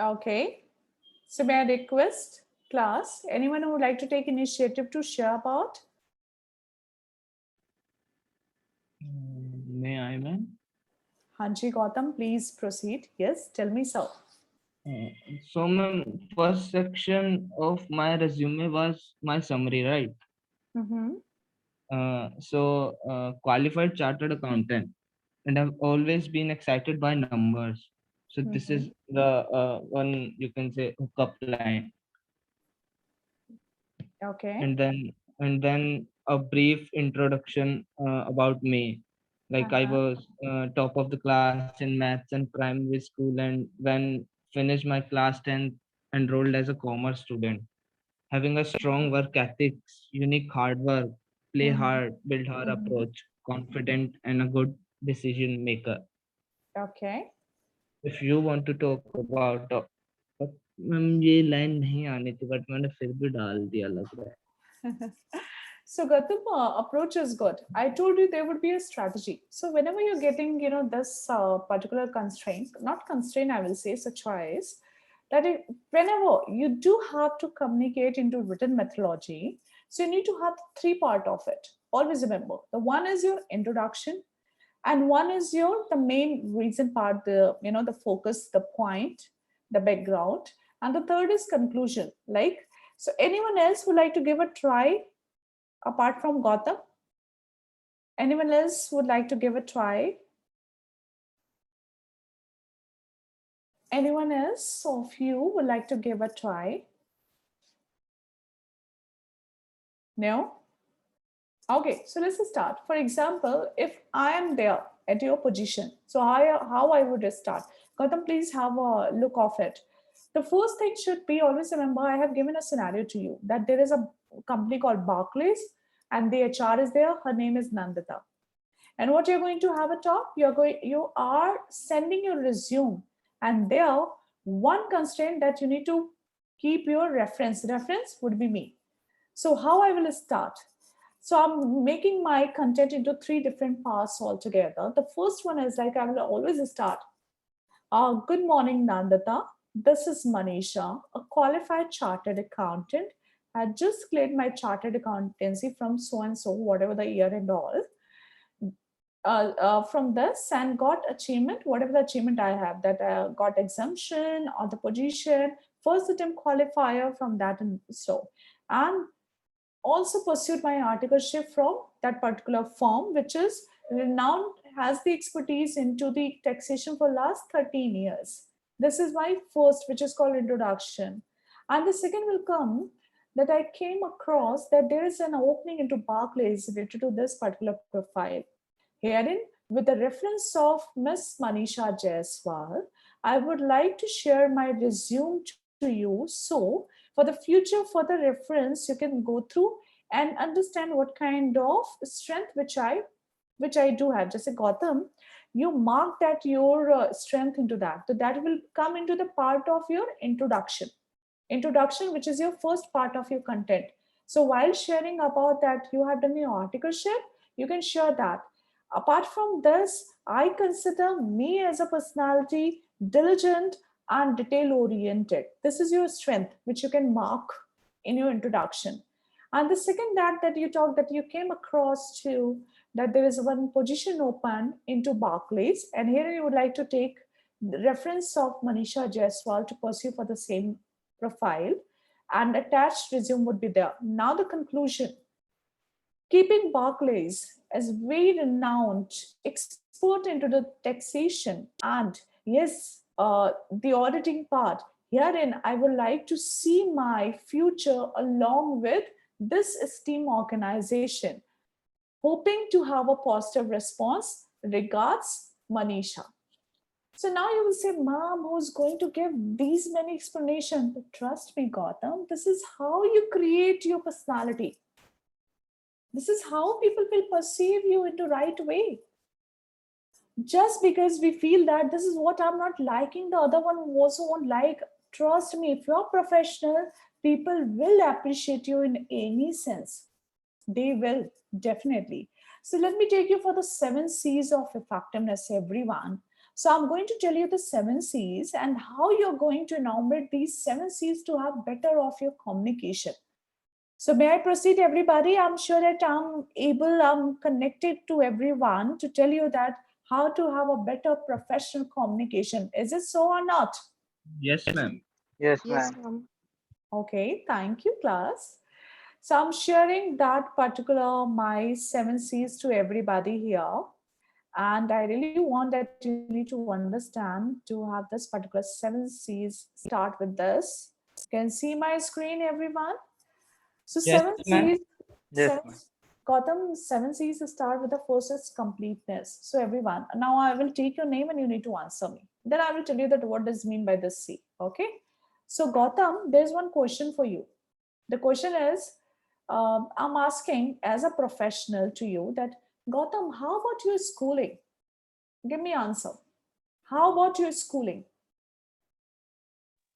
Okay. So may I request class, anyone who would like to take initiative to share about? May I, ma'am? Hanji Gautam, please proceed. Yes, tell me so. So, ma'am, first section of my resume was my summary, right? Mm-hmm. Qualified chartered accountant, and I've always been excited by numbers. So this Mm-hmm. is the one you can say hookup line, Okay. and then a brief introduction about me. Like I Uh-huh. was top of the class in maths and primary school, and when finished my class 10th, enrolled as a commerce student, having a strong work ethics, unique hard work, play Mm-hmm. hard, build hard Mm-hmm. approach, confident, and a good decision maker. Okay. If you want to talk about but ma'am ये line नहीं आनी थी but मैंने फिर भी डाल दिया लग रहा है. So Gautam, approach is good. I told you there would be a strategy. So whenever you're getting, this particular constraint, not constraint, I will say, it's a choice that whenever you do have to communicate into written methodology, So you need to have three part of it. Always remember, the one is your introduction, and one is your the main reason part, the the focus, the point, the background, and the third is conclusion. Like, so anyone else would like to give a try apart from Gautam? Anyone else would like to give a try? Anyone else of you would like to give a try? No? Okay, so let's start. For example, if I am there at your position, so how I would start? Gautam, please have a look of it. The first thing should be, always remember, I have given a scenario to you that there is a company called Barclays and the HR is there. Her name is Nandita. And what you're going to have a top, you are sending your resume, and there one constraint that you need to keep your reference. Reference would be me. So how I will start? So I'm making my content into three different parts altogether. The first one is like I will always start. Good morning, Nandita. This is Manisha, a qualified chartered accountant. I just cleared my chartered accountancy from so and so, whatever the year and all. From this and got achievement, whatever the achievement I have, that I got exemption or the position, first attempt qualifier from that and so. And also pursued my articleship from that particular firm, which is renowned, has the expertise into the taxation for last 13 years. This is my first, which is called introduction. And the second will come that I came across that there is an opening into Barclays related to this particular profile. Herein, with the reference of Miss Manisha Jaiswal, I would like to share my resume to you. So, for the future, for the reference, you can go through and understand what kind of strength which I do have. Just like Gautam, you mark that your strength into that. So that will come into the part of your introduction, which is your first part of your content. So while sharing about that you have done your articleship, you can share that. Apart from this, I consider me as a personality diligent and detail oriented. This is your strength, which you can mark in your introduction. And the second that you talk that you came across to that there is one position open into Barclays, and here you would like to take the reference of Manisha Jaiswal to pursue for the same profile, and attached resume would be there. Now the conclusion. Keeping Barclays as very renowned expert into the taxation and yes, the auditing part. Herein, I would like to see my future along with this esteemed organization, hoping to have a positive response. Regards, Manisha. So now you will say, Mom, who's going to give these many explanations? But trust me, Gautam, this is how you create your personality. This is how people will perceive you in the right way. Just because we feel that this is what I'm not liking, the other one also won't like. Trust me, if you're professional, people will appreciate you in any sense. They will, definitely. So let me take you for the 7 C's of effectiveness, everyone. So I'm going to tell you the 7 C's and how you're going to enumerate these 7 C's to have better of your communication. So may I proceed, everybody? I'm sure that I'm connected to everyone to tell you that how to have a better professional communication. Is it so or not? Yes, ma'am. Yes, Yes, ma'am. ma'am. Okay, thank you, class. So I'm sharing that particular my 7 C's to everybody here. And I really want that you need to understand to have this particular 7 C's. Start with this. Can see my screen, everyone? So Yes, seven ma'am. C's, Yes, seven, ma'am. Gotham, 7 C's start with the first is completeness. So everyone, now I will take your name and you need to answer me. Then I will tell you that what does mean by this C. Okay. So Gotham, there's one question for you. The question is, I'm asking as a professional to you that Gotham, how about your schooling? Give me answer. How about your schooling?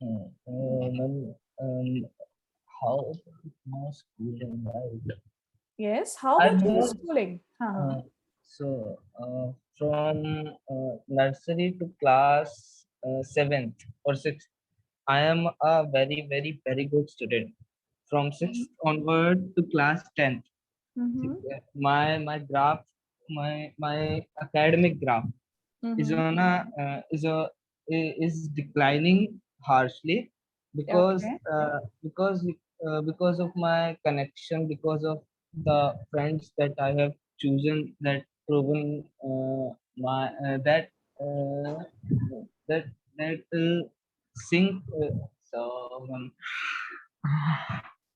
Ma'am, how my schooling, right? Yes. How I about your don't. schooling? Uh, so from nursery to class 7th or 6th, I am a very, very, very good student. from 6th onward to class 10th. My graph, my academic graph is on a is declining harshly because Okay. because of my connection, because of the friends that I have chosen, that proven my uh, that sync so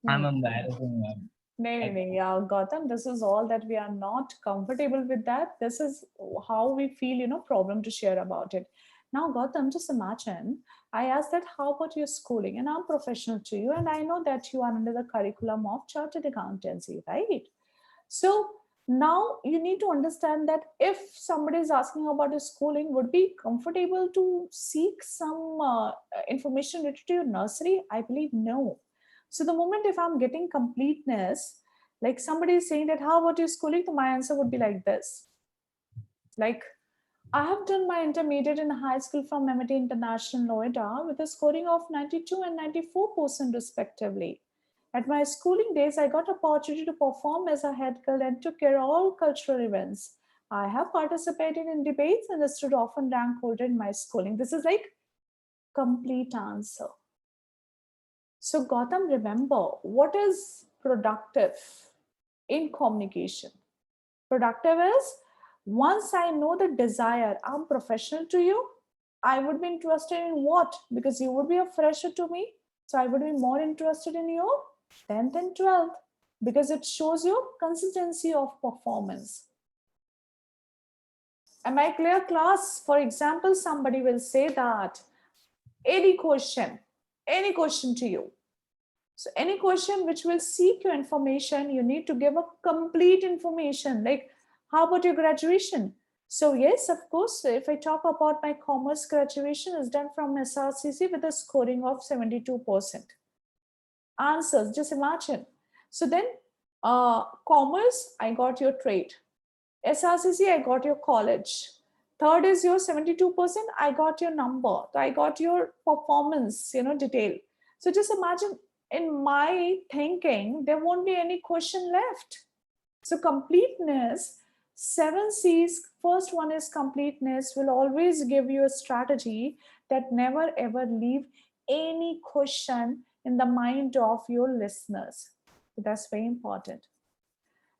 I'm embarrassing, ma'am. No, yeah, Gautam, this is all that we are not comfortable with that. This is how we feel, problem to share about it. Now, Gautam, just imagine I asked that, how about your schooling? And I'm professional to you, and I know that you are under the curriculum of chartered accountancy, right? So now you need to understand that if somebody is asking about your schooling, would be comfortable to seek some information related to your nursery? I believe no. So the moment if I'm getting completeness, like somebody is saying that, how about your schooling? So my answer would be like this. Like, I have done my intermediate in high school from MIT International Noida with a scoring of 92 and 94% respectively. At my schooling days, I got opportunity to perform as a head girl and took care of all cultural events. I have participated in debates and stood often rank holder in my schooling. This is like complete answer. So Gautam, remember what is productive in communication? Productive is once I know the desire, I'm professional to you, I would be interested in what? Because you would be a fresher to me. So I would be more interested in your 10th and 12th because it shows you consistency of performance. Am I clear, class? For example, somebody will say that any question to you. So any question which will seek your information, you need to give a complete information. Like, how about your graduation? So yes, of course, if I talk about my commerce graduation is done from SRCC with a scoring of 72%. Answers, just imagine. So then commerce, I got your trade. SRCC, I got your college. Third is your 72%, I got your number. I got your performance, detail. So just imagine in my thinking, there won't be any question left. So completeness, 7C's, first one is completeness, will always give you a strategy that never ever leave any question in the mind of your listeners. So that's very important.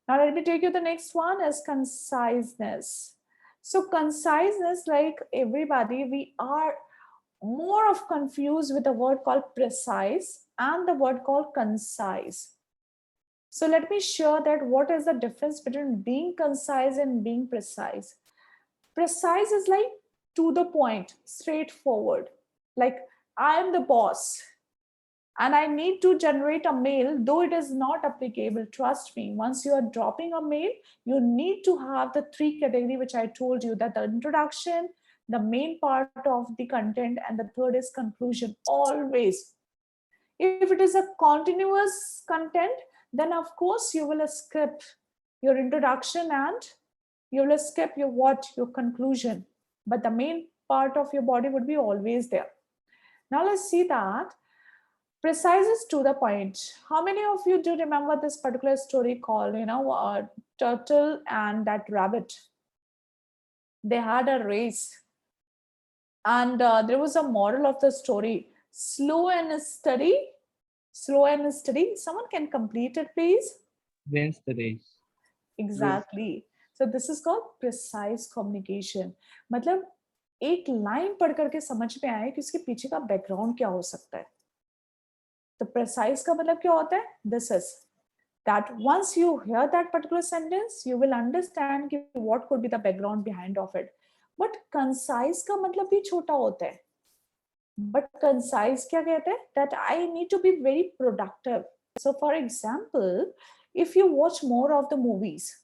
Now let me take you the next one as conciseness. So conciseness, like everybody, we are more of confused with the word called precise and the word called concise. So let me share that what is the difference between being concise and being precise. Precise is like to the point, straightforward. Like I am the boss and I need to generate a mail, though it is not applicable. Trust me, once you are dropping a mail, you need to have the three category which I told you, that the introduction, the main part of the content, and the third is conclusion. Always. If it is a continuous content, then of course you will skip your introduction and you will skip your conclusion. But the main part of your body would be always there. Now let's see that precise is to the point. How many of you do remember this particular story called, Turtle and that rabbit? They had a race, and there was a moral of the story: slow and steady. Slow and steady. Someone can complete it, please. Wins the race. Exactly. So this is called precise communication. मतलब एक line पढ़ करके समझ में आए कि उसके पीछे का बैकग्राउंड क्या हो सकता है. तो precise का मतलब क्या होता है? This is that once you hear that particular sentence, you will understand कि what could be the background behind of it. But concise का मतलब भी छोटा होता है. But concise क्या कहते हैं? That I need to be very productive. So for example, if you watch more of the movies,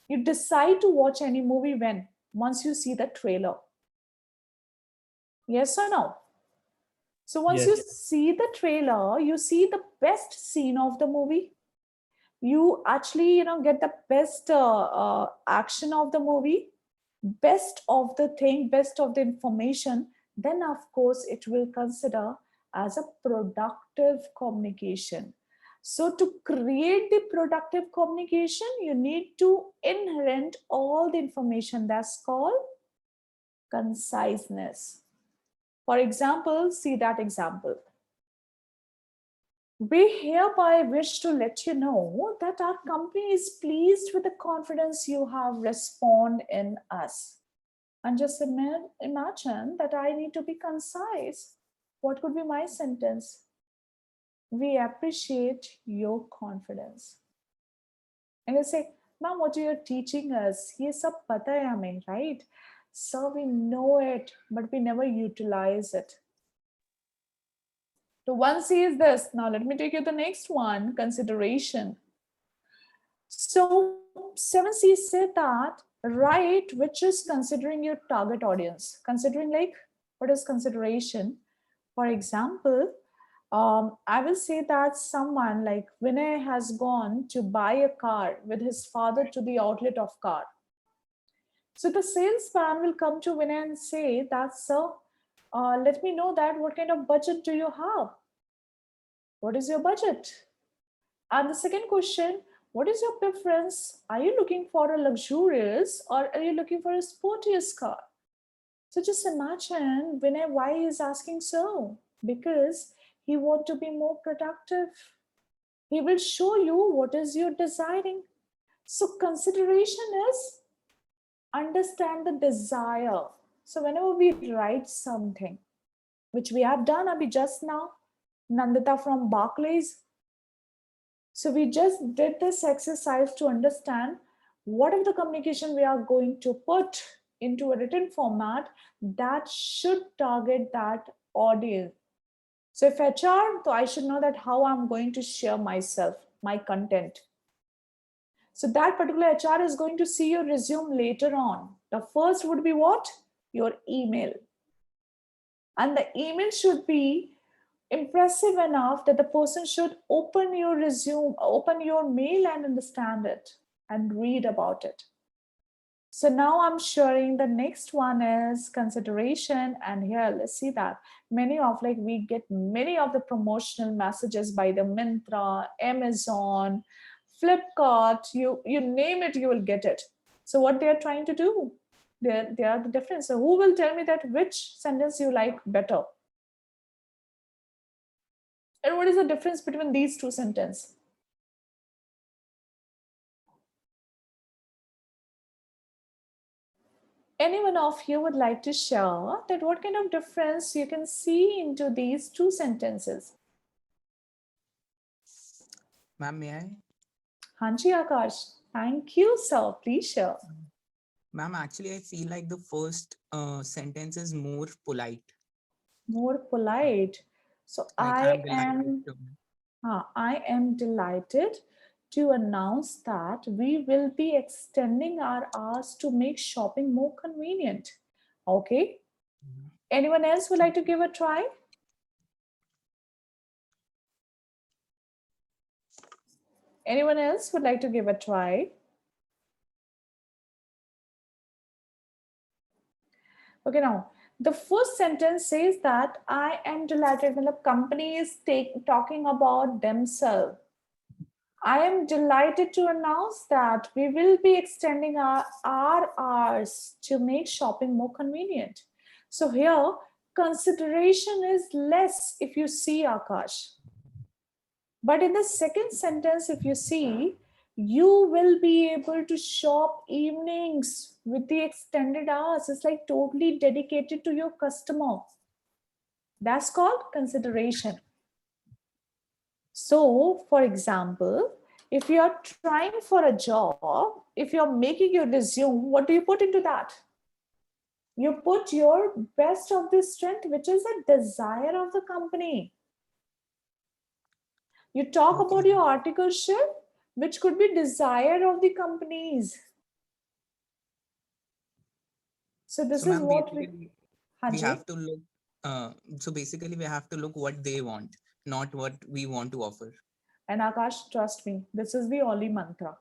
you decide to watch any movie when? Once you see the trailer. Yes or no? So once you see the trailer, you see the best scene of the movie. You actually, get the best action of the movie, best of the thing, best of the information. Then of course it will consider as a productive productive communication. So to create the productive communication, you need to inherent all the information. That's called conciseness. For example, see that example. We hereby wish to let you know that our company is pleased with the confidence you have responded in us. And just imagine that I need to be concise. What could be my sentence? We appreciate your confidence. And you say, ma'am, what you're teaching us, ye sab pata hai hame, right? So we know it, but we never utilize it. So 1C is this. Now let me take you the next one, consideration. So 7C said that write which is considering your target audience. Considering like what is consideration? For example, I will say that someone like Vinay has gone to buy a car with his father to the outlet of car. So the salesman will come to Vinay and say that, sir, let me know that what kind of budget do you have? What is your budget? And the second question, what is your preference? Are you looking for a luxurious or are you looking for a sportiest car? So just imagine Vinay, why he is asking so? Because he wants to be more productive. He will show you what is your desiring. So consideration is understand the desire. So whenever we write something, which we have done Abhi just now, Nandita from Barclays. So we just did this exercise to understand what if the communication we are going to put into a written format that should target that audience. So if HR, so I should know that how I'm going to share myself, my content. So that particular HR is going to see your resume later on. The first would be what? Your email. And the email should be impressive enough that the person should open your resume, open your mail and understand it and read about it. So now I'm sharing the next one is consideration. And here, let's see that we get many of the promotional messages by the Myntra, Amazon, Flipkart, you name it, you will get it. So what they are trying to do, they are the difference. So who will tell me that which sentence you like better? And what is the difference between these two sentences? Anyone of you would like to share that what kind of difference you can see into these two sentences? Ma'am, may I? Hanji Akash, thank you, sir. Please share. Ma'am, actually, I feel like the first sentence is more polite. More polite. So Like I am delighted to announce that we will be extending our hours to make shopping more convenient. Okay. Anyone else would like to give a try? Anyone else would like to give a try? Okay, now the first sentence says that I am delighted when the company is talking about themselves. I am delighted to announce that we will be extending our hours to make shopping more convenient. So here, consideration is less if you see Akash. But in the second sentence, if you see, you will be able to shop evenings with the extended hours. It's like totally dedicated to your customer. That's called consideration. So, for example, if you are trying for a job, if you're making your resume, what do you put into that? You put your best of the strength, which is a desire of the company. You talk about your articleship, which could be desire of the companies. So this is what we have to look. So basically, we have to look what they want, not what we want to offer. And Akash, trust me, this is the only mantra.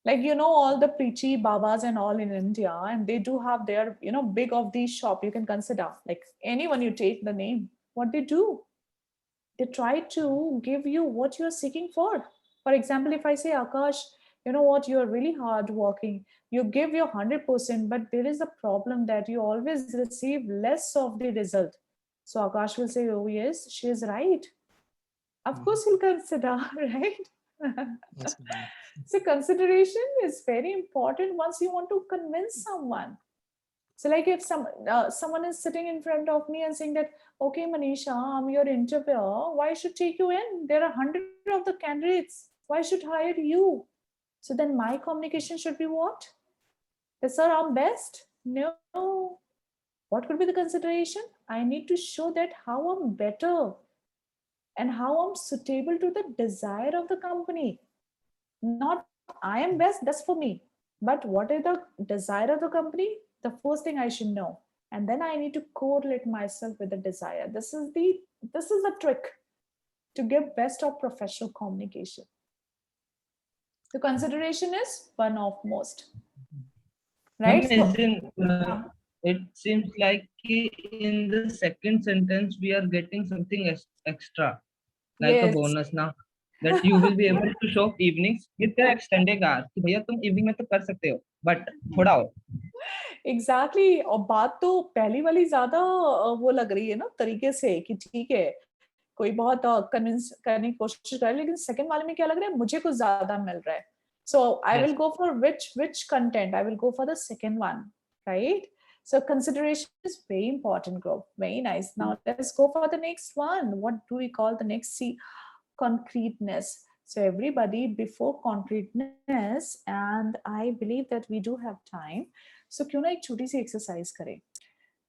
Like, all the preachy babas and all in India, and they do have their, big of these shop you can consider. Like anyone you take the name, what they do. They try to give you what you're seeking for. For example, if I say, Akash, you know what, you're really hard working, you give your 100%, but there is a problem that you always receive less of the result. So Akash will say, oh yes, she is right. Of course he'll consider, right? Yes, ma'am. So consideration is very important once you want to convince someone. So like if someone is sitting in front of me and saying that, okay, Manisha, I'm your interviewer, why should take you in? There are 100 of the candidates. Why should hire you? So then my communication should be what? That, sir, I'm best. No. What could be the consideration? I need to show that how I'm better and how I'm suitable to the desire of the company. Not I am best, that's for me. But what is the desire of the company? The first thing I should know. And then I need to correlate myself with the desire. This is the trick to give best of professional communication. The consideration is one of most. Ma'am, Right? So, it seems like in the second sentence we are getting something extra, like a yes. bonus now, that you will be able to show evenings with the extended hours. कि भैया तुम evening में तो कर सकते हो, but थोड़ा और. एग्जैक्टली और बात तो पहली वाली ज्यादा वो लग रही है ना तरीके से कि ठीक है कोई बहुत कन्विंस करने की कोशिश कर रहा है लेकिन सेकंड वाले में क्या लग रहा है मुझे कुछ ज्यादा मिल रहा है सो आई Yes. Will go for which content I will go for the second one, right? So consideration is very important group, very nice. Now let's go for the next one. What do we call the next? See, concreteness. So everybody, before concreteness, and I believe that we do have time, so क्यों ना एक छोटी सी exercise करें.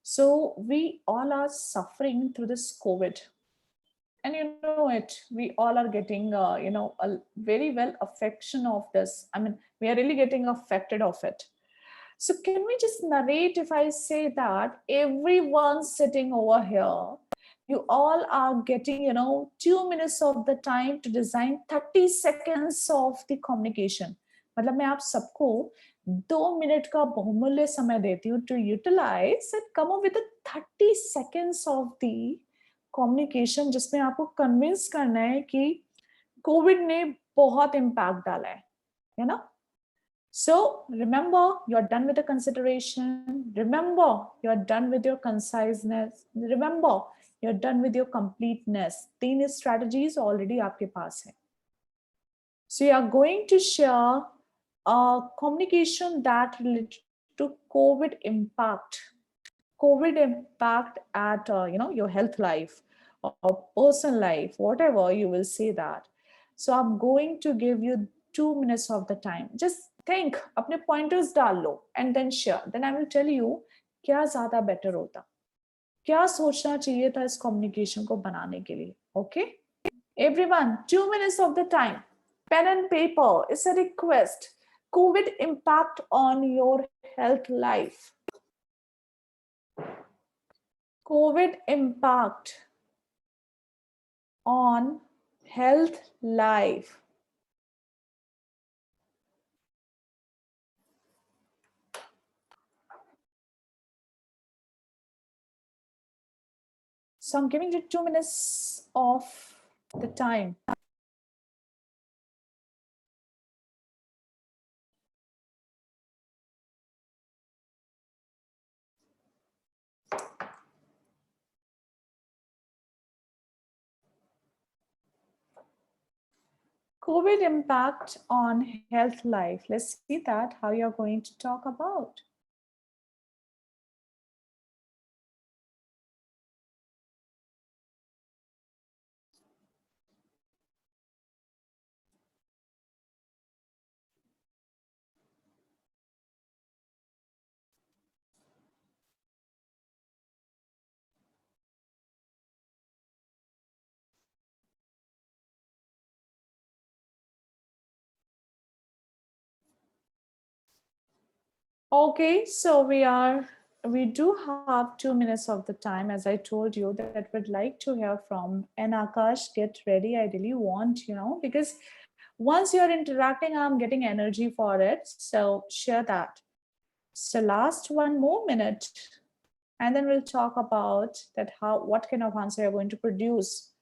So we all are suffering through this COVID, and you know it. We all are getting, a very well affection of this. I mean, we are really getting affected of it. So can we just narrate if I say that everyone sitting over here, you all are getting 2 minutes of the time to design 30 seconds of the communication. मतलब मैं आप सबको 2 minute का बहुमूल्य समय देती हूँ to utilize and come up with a 30 seconds of the communication जिसमें आपको कन्विंस करना है कि कोविड ने बहुत इम्पैक्ट डाला है ना. So remember, you're done with the consideration. Remember, you're done with your conciseness. Remember, you're done with your completeness. 3 strategies already आपके पास है. So you are going to share a communication that related to COVID impact. COVID impact at your health life or personal life, whatever you will say that. So I'm going to give you 2 minutes of the time. Just think, अपने pointers डाल लो and then share. Then I will tell you क्या ज़्यादा better होता, क्या सोचना चाहिए था इस communication को बनाने के लिए. Okay? Everyone, 2 minutes of the time. Pen and paper. It's a request. COVID impact on your health life. COVID impact on health life. So I'm giving you 2 minutes of the time. COVID impact on health life. Let's see that, how you're going to talk about. Okay, so we do have 2 minutes of the time, as I told you, that we'd like to hear from. And Akash, get ready. I really want, because once you're interacting, I'm getting energy for it. So share that. So last one more minute, and then we'll talk about that what kind of answer you're going to produce.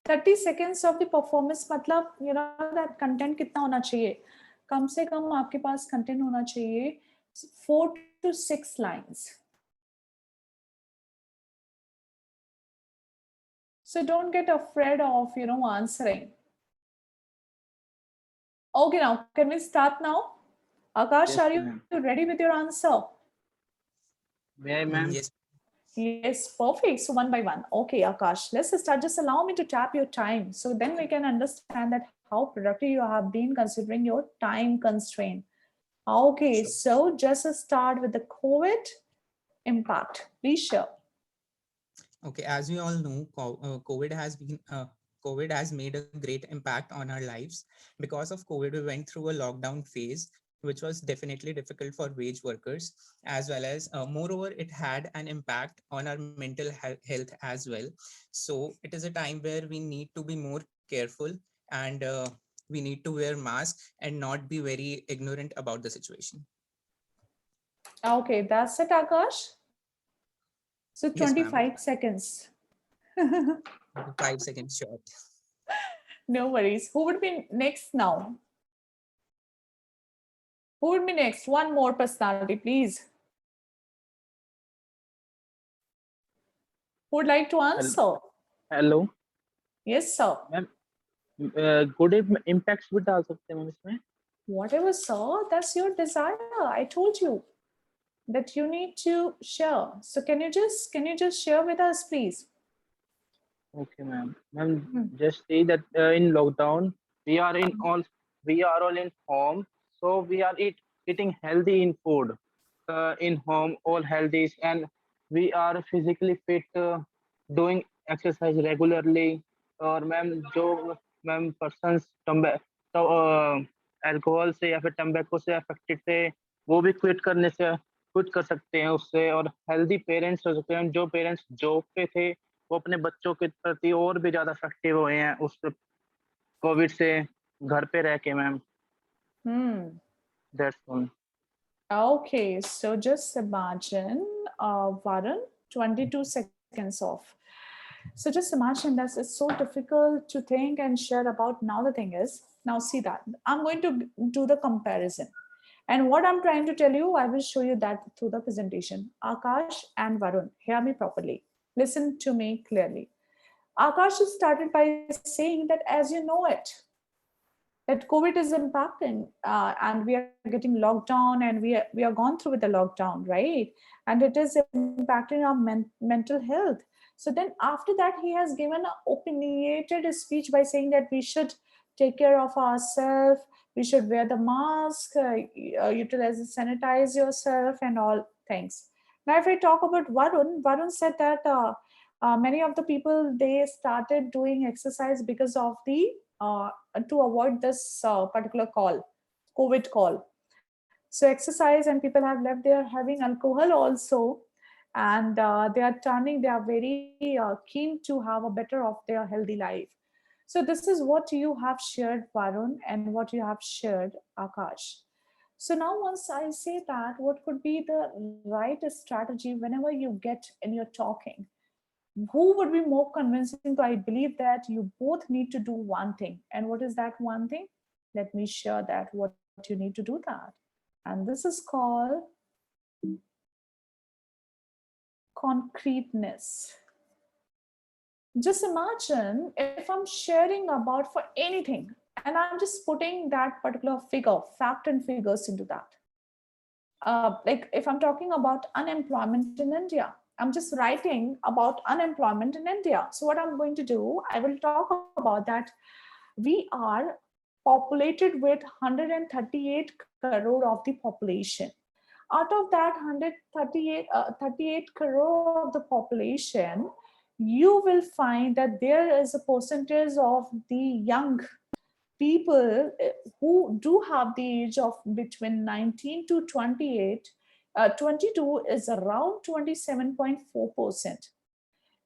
30 seconds of the performance मतलब you know that content कितना होना चाहिए, कम से कम आपके पास content होना चाहिए 4 to 6 lines. So don't get afraid of answering. Okay, now can we start now? Akash, Yes, are you ma'am. ready with your answer? May I, ma'am? Yes. Yes, perfect. So one by one. Okay, Akash, let's start. Just allow me to tap your time. So then we can understand that how productive you have been considering your time constraint. Okay, Sure. so just start with the COVID impact. Please share. Okay, as we all know, COVID has made a great impact on our lives. Because of COVID, we went through a lockdown phase, which was definitely difficult for wage workers, as well as, moreover, it had an impact on our mental health as well. So it is a time where we need to be more careful, and we need to wear masks and not be very ignorant about the situation. Okay, that's it, Akash. So Yes, ma'am. 25 seconds. 5 seconds short. No worries. Who would be next now? Who would be next? One more personality, please. Who would like to answer? Hello, Yes, sir. Ma'am. Good impacts भी डाल सकते हैं ma'am इसमें. Whatever, sir, that's your desire. I told you that you need to share. So can you just share with us, please? Okay, ma'am. Ma'am, Hmm. just say that in lockdown we are all in home, so we are eating healthy in food. In home, all healthy, and we are physically fit, doing exercise regularly. और ma'am जो ma'am persons तो alcohol से या फिर टम्बैको से affected थे, वो भी क्विट कर सकते हैं उससे, और हेल्दी पेरेंट्स हो सकते हैं. जो पेरेंट्स जॉब पे थे वो अपने बच्चों के प्रति और भी ज्यादा इफेक्टिव हुए हैं उस कोविड से घर पे रह के ma'am. Hmm. That's all. Okay, so just imagine, Varun, 22 seconds off. So just imagine that it's so difficult to think and share about. Now the thing is, now see that I'm going to do the comparison. And what I'm trying to tell you, I will show you that through the presentation. Akash and Varun, hear me properly. Listen to me clearly. Akash started by saying that as you know it, that COVID is impacting, and we are getting locked down, and we are gone through with the lockdown, right? And it is impacting our mental health. So then after that, he has given an opinionated speech by saying that we should take care of ourselves, we should wear the mask, utilize sanitize yourself and all things. Now, if I talk about Varun said that many of the people, they started doing exercise because of the to avoid this particular COVID call. So exercise, and people have left there having alcohol also, and they are very keen to have a better of their healthy life. So this is what you have shared, Varun, and what you have shared, Akash. So now once I say that, what could be the right strategy whenever you get in your talking? Who would be more convincing? So I believe that you both need to do one thing. And what is that one thing? Let me share that what you need to do that. And this is called concreteness. Just imagine if I'm sharing about for anything and I'm just putting that particular figure, fact and figures into that. Like if I'm talking about unemployment in India, I'm just writing about unemployment in India. So what I'm going to do, I will talk about that. We are populated with 138 crore of the population. Out of that 38 crore of the population, you will find that there is a percentage of the young people who do have the age of between 19 to 28. 22 is around 27.4%.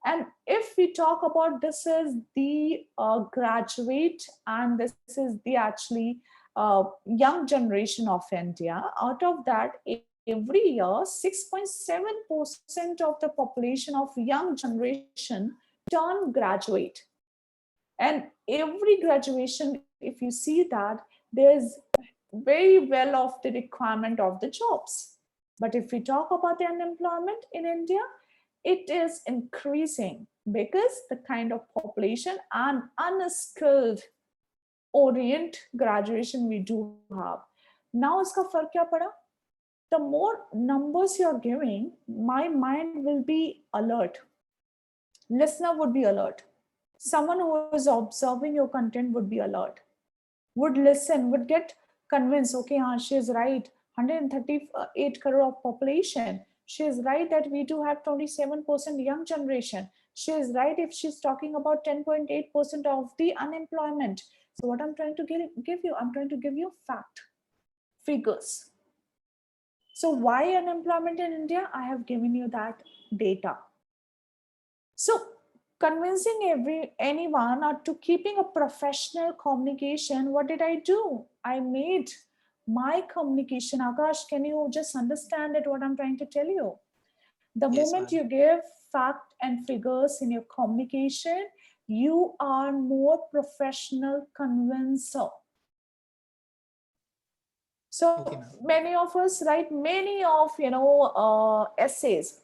And if we talk about, this is the graduate, and this is the actually young generation of India. Out of that, every year 6.7% of the population of young generation turn graduate. And every graduation, if you see that, there's very well of the requirement of the jobs. But if we talk about the unemployment in India, it is increasing because the kind of population and unskilled orient graduation we do have. Now iska fark kya pada? The more numbers you're giving, my mind will be alert. Listener would be alert. Someone who is observing your content would be alert, would listen, would get convinced, okay, she is right. 138 crore of population. She is right that we do have 27% young generation. She is right if she's talking about 10.8% of the unemployment. So what I'm trying to give you, I'm trying to give you fact, figures. So why unemployment in India? I have given you that data. So convincing anyone or to keeping a professional communication, what did I do? I made my communication. Akash, can you just understand it, what I'm trying to tell you? The Yes, moment ma'am. you give fact and figures in your communication, you are more professional convincer. So Okay, ma'am. many of us write many of essays,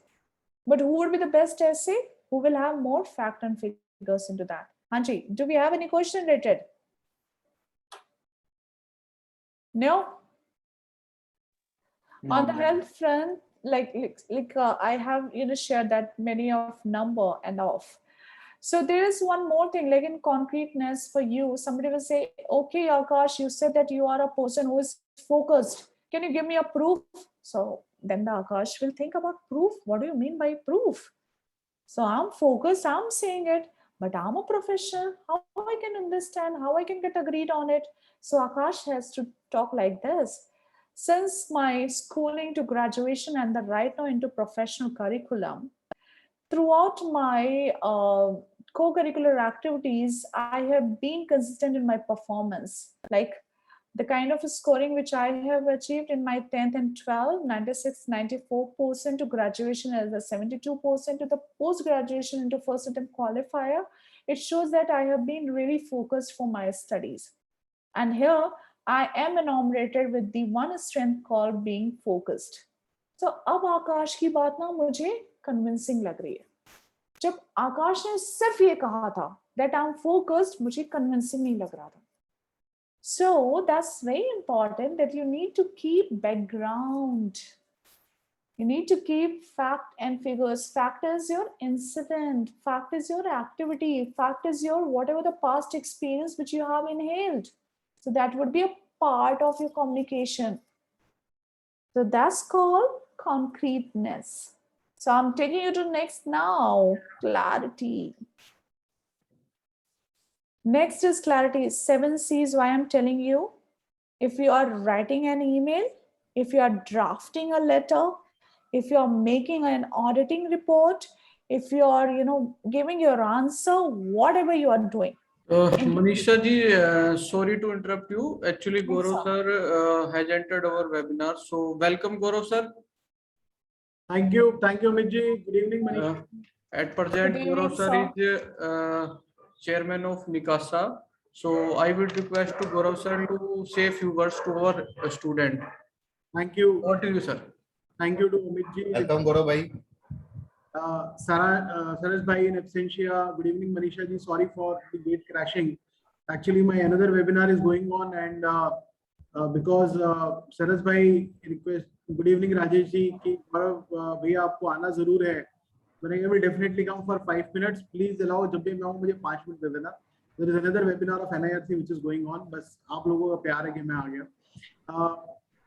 but who would be the best essay? Who will have more fact and figures into that? Hanji, do we have any question related? No. No, On the no. health front, I have shared that many of number and off. So there is one more thing, like in concreteness for you, somebody will say, okay, Akash, you said that you are a person who is focused. Can you give me a proof? So then the Akash will think about proof. What do you mean by proof? So I'm focused, I'm saying it, but I'm a professional. How I can understand, how I can get agreed on it? So Akash has to talk like this. Since my schooling to graduation and the right now into professional curriculum, throughout my co-curricular activities, I have been consistent in my performance. Like the kind of scoring which I have achieved in my 10th and 12, 96, 94% to graduation as a 72% to the post-graduation into first attempt qualifier, it shows that I have been really focused for my studies. And here I am enumerated with the one strength called being focused. तो अब आकाश की बात ना मुझे convincing लग रही है. जब आकाश ने सिर्फ ये कहा था that I'm focused, मुझे कन्विंसिंग नहीं लग रहा था. So that's very important that you need to keep background. You need to keep fact and figures. Fact is your incident. Fact is your activity. Fact is your whatever the past experience which you have inhaled. So that would be a part of your communication. So that's called concreteness. So I'm taking you to next now, clarity. Next is clarity. 7 C's why I'm telling you. If you are writing an email, if you are drafting a letter, if you are making an auditing report, if you are, giving your answer, whatever you are doing. Manisha ji, sorry to interrupt you. Actually, Yes, Gaurav sir. sir has entered our webinar. So welcome, Gaurav sir. Thank you, Amit ji. Good evening, Manisha. At present, Good evening, Gaurav sir is chairman of Mikasa. So I would request to Gaurav sir to say a few words to our student. Thank you. Over to you, sir. Thank you to Amit ji. Welcome, Gaurav bhai. Saras bhai in absentia. Good evening, Manisha ji. Sorry for the gate crashing. Actually, my another webinar is going on, and because Saras bhai request. Good evening, Rajesh ji. कि Gaurav भैया आपको आना जरूर है. मैंने will definitely come for 5 minutes. Please allow जब भी मैं आऊँ मुझे 5 मिनट दे देना. There is another webinar of NIRC which is going on. बस आप लोगों का प्यार है कि मैं आ गया.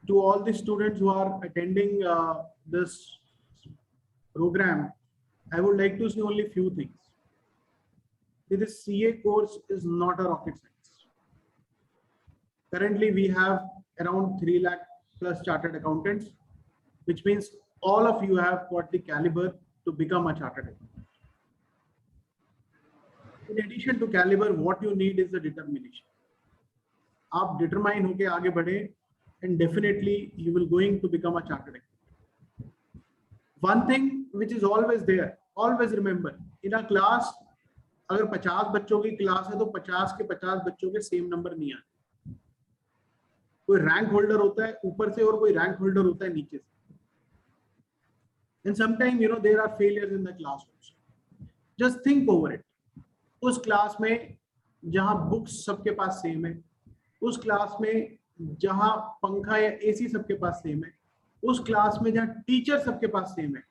To all the students who are attending this program, I would like to say only few things. This CA course is not a rocket science. Currently, we have around 3 lakh plus chartered accountants, which means all of you have got the caliber to become a chartered accountant. In addition to caliber, what you need is the determination. आप determine होके आगे बढ़े, and definitely you will going to become a chartered accountant. One thing which is always there, always remember, in a class, अगर 50 बच्चों की class है तो 50 के 50 बच्चों के सेम नंबर नहीं आते। कोई रैंक होल्डर होता है ऊपर से और कोई रैंक होल्डर होता है नीचे से। And sometimes there are failures in the class also. Just think over it. उस क्लास में जहां बुक्स सबके पास सेम है, उस क्लास में जहां पंखा या एसी सबके पास सेम है, उस क्लास में जहां टीचर सबके पास सेम है,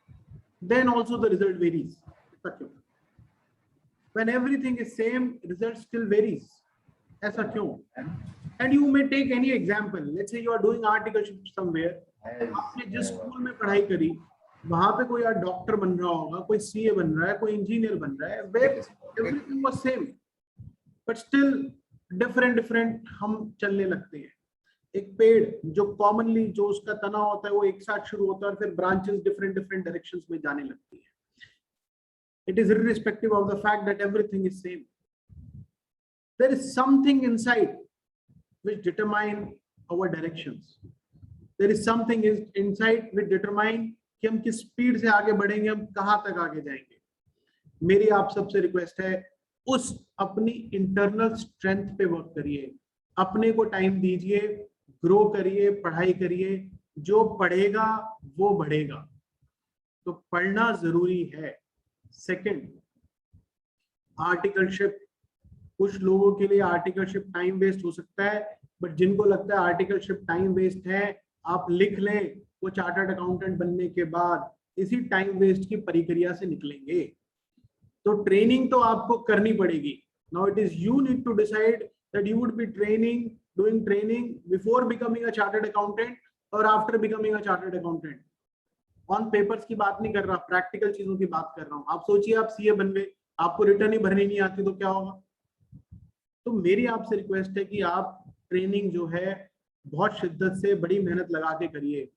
then also the result varies. When everything is same, result still varies. ऐसा क्यों? And you may take any example. Let's say you are doing articleship somewhere. आपने जिस स्कूल में पढ़ाई करी वहां पे कोई यार डॉक्टर बन रहा होगा, कोई सीए बन रहा है, कोई इंजीनियर बन रहा है, where everything was same, but still different हम चलने लगते हैं। एक पेड़ जो कॉमनली जो उसका तना होता है वो एक साथ शुरू होता है और फिर ब्रांचेस डिफरेंट डायरेक्शंस में जाने लगती है। It is irrespective of the fact that everything is same. There is something inside which determine our directions. There is something inside which determine कि हम किस स्पीड से आगे बढ़ेंगे, हम कहां तक आगे जाएंगे। मेरी आप सबसे रिक्वेस्ट है, उस अपनी इंटरनल स्ट्रेंथ पे वर्क करिए, अपने को टाइम दीजिए, ग्रो करिए, पढ़ाई करिए। जो पढ़ेगा वो बढ़ेगा, तो पढ़ना जरूरी है। Second, articleship. कुछ लोगों के लिए आर्टिकलशिप टाइम वेस्ट हो सकता है, बट जिनको लगता है आर्टिकलशिप टाइम वेस्ट है, आप लिख लें, वो चार्टर्ड अकाउंटेंट बनने के बाद इसी टाइम वेस्ट की प्रक्रिया से निकलेंगे। तो ट्रेनिंग तो आपको करनी पड़ेगी। Now it is you need to decide that you would be doing training before becoming a chartered accountant और after becoming a chartered accountant. On papers की बात नहीं कर रहा, प्रैक्टिकल चीजों की बात कर रहा हूँ। आप सोचिए आप सीए बन गए, आपको रिटर्न ही भरनी नहीं आती तो क्या होगा? तो मेरी आपसे रिक्वेस्ट है कि आप ट्रेनिंग जो है बहुत शिद्दत से, बड़ी मेहनत लगा के करिए।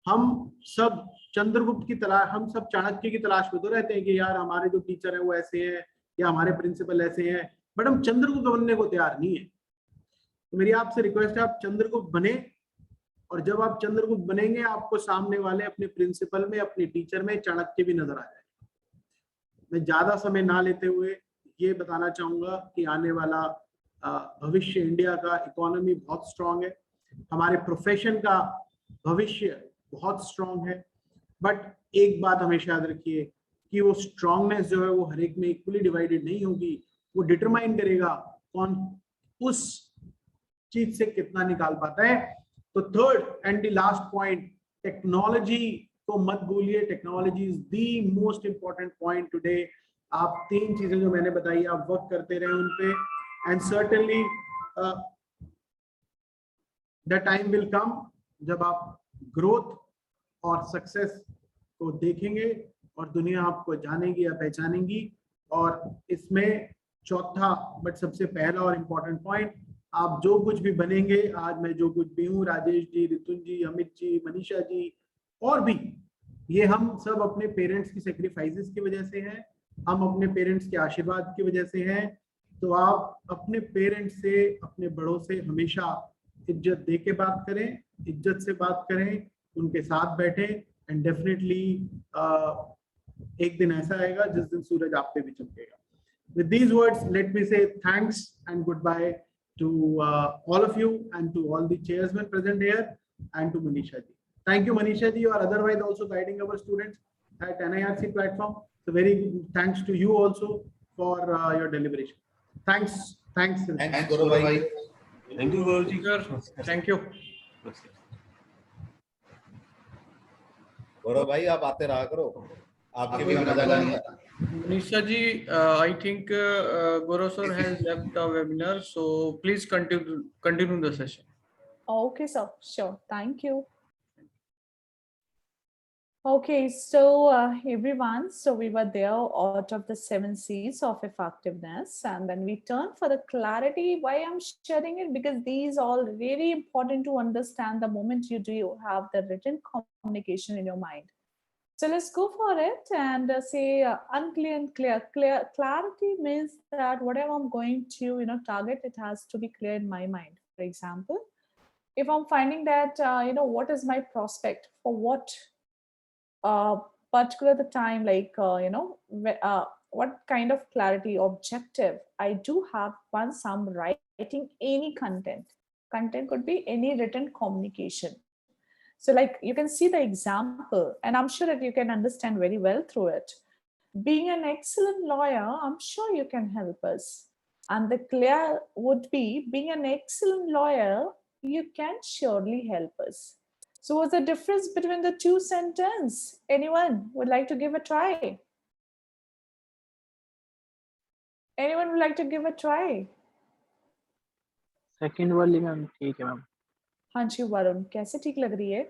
हम सब चंद्रगुप्त की तलाश, हम सब चाणक्य की तलाश में तो रहते हैं कि यार हमारे जो टीचर हैं वो ऐसे हैं या हमारे प्रिंसिपल ऐसे हैं, बट हम चंद्रगुप्त बनने को तैयार नहीं है। तो मेरी आपसे रिक्वेस्ट है आप चंद्रगुप्त बने, और जब आप चंद्रगुप्त बनेंगे आपको सामने वाले अपने प्रिंसिपल में, अपने टीचर में चाणक्य भी नजर आ जाए। मैं ज्यादा समय ना लेते हुए ये बताना चाहूंगा कि आने वाला भविष्य इंडिया का इकोनॉमी बहुत स्ट्रांग है, हमारे प्रोफेशन का भविष्य बहुत स्ट्रांग है, बट एक बात हमेशा याद रखिए कि वो स्ट्रांगनेस जो है वो हर एक में इक्वली डिवाइडेड नहीं होगी। वो डिटरमाइन करेगा कौन उस चीज से कितना निकाल पाता है। तो third and the last point, technology को मत भूलिए। Technology is the most important point today. आप तीन चीजें जो मैंने बताई आप वर्क करते रहे उन पे, and certainly the time will come जब आप ग्रोथ और सक्सेस को देखेंगे और दुनिया आपको जानेगी या पहचानेगी। और इसमें चौथा बट सबसे पहला और इम्पोर्टेंट पॉइंट, आप जो कुछ भी बनेंगे, आज मैं जो कुछ भी हूँ, राजेश जी, रितुन जी, अमित जी, मनीषा जी और भी, ये हम सब अपने पेरेंट्स की सेक्रीफाइसेस की वजह से हैं, हम अपने पेरेंट्स के आशीर्वाद की वजह से हैं। तो आप अपने पेरेंट्स से, अपने बड़ों से हमेशा इज्जत दे के बात करें, इज्जत से बात करें, उनके साथ बैठें, एंड डेफिनेटली एक दिन ऐसा आएगा जिस दिन सूरज आप पे भी चमकेगा। With these words, let me say thanks and goodbye to all of you and to all the chairmen present here and to Manisha ji. Thank you, Manisha ji, or otherwise also guiding our students at NIRC platform. So very good thanks to you also for your deliberation. Thanks. Thanks, Gaurav bhai. Thank you, Gaurav. Thank you. गौरव भाई आप आते रहा करो, आपके भी मजा आएंगे। Manisha ji, I think Gaurav sir has left the webinar, so please continue the session. Okay, sir. Sure. Thank you. Okay, so everyone, so we were there out of the 7 C's of effectiveness, and then we turn for the clarity. Why I'm sharing it? Because these all really important to understand the moment you do have the written communication in your mind. So let's go for it and say unclear and clear. Clarity means that whatever I'm going to target, it has to be clear in my mind. For example, if I'm finding that what is my prospect for what particular the time, like what kind of clarity, objective I do have once I'm writing any content. Content could be any written communication. So like you can see the example, and I'm sure that you can understand very well through it. Being an excellent lawyer, I'm sure you can help us. And the clear would be, being an excellent lawyer, you can surely help us. So what's the difference between the two sentences? Anyone would like to give a try? Anyone would like to give a try? Second वाली ma'am ठीक है ma'am. हाँ जी वरुण, कैसे ठीक लग रही है?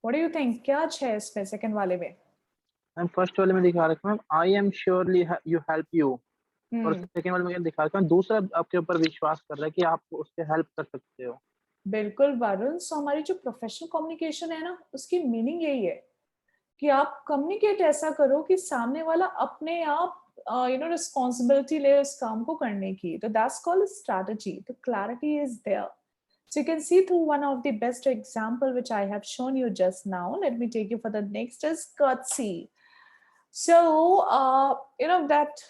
What do you think? क्या अच्छा है इसमें सेकंड वाले में? मैम फर्स्ट वाले में दिखा रखा ma'am I am surely you help you, और हम्म, सेकंड वाले में दिखा रखा दूसरा आपके ऊपर विश्वास कर रहा है कि आप उससे हेल्प कर सकते हो. बिल्कुल वरुण. सो हमारी जो प्रोफेशनल कम्युनिकेशन है ना, उसकी मीनिंग यही है कि आप कम्युनिकेट ऐसा करो कि सामने वाला अपने आप रिस्पॉन्सिबिलिटी ले उस काम को करने की. तो that's called strategy. The clarity is there. So you can see through one of the best example which I have shown you just now. Let me take you for the next is courtesy. So that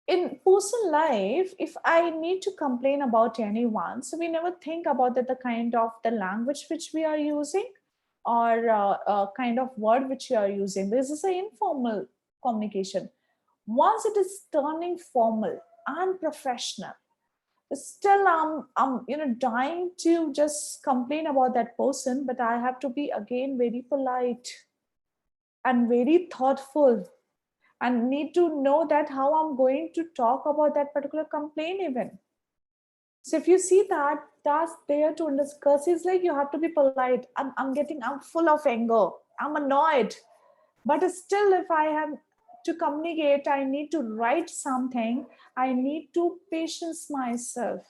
in personal life, if I need to complain about anyone, so we never think about that the kind of the language which we are using, or kind of word which you are using. This is an informal communication. Once it is turning formal and professional, still I'm dying to just complain about that person, but I have to be again very polite and very thoughtful, and need to know that how I'm going to talk about that particular complaint even. So if you see that, that's there to discuss. It's like you have to be polite. I'm full of anger. I'm annoyed. But still, if I have to communicate, I need to write something. I need to patience myself.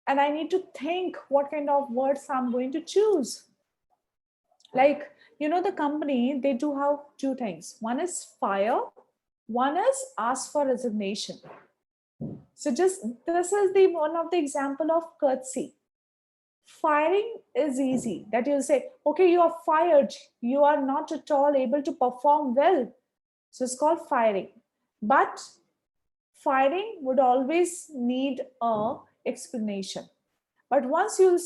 And I need to think what kind of words I'm going to choose. Like, the company, they do have two things. One is fire. One is ask for resignation. So just this is the one of the example of courtesy. Firing is easy. That you say, okay, you are fired. You are not at all able to perform well. So it's called firing. But firing would always need a explanation. But once you'll say,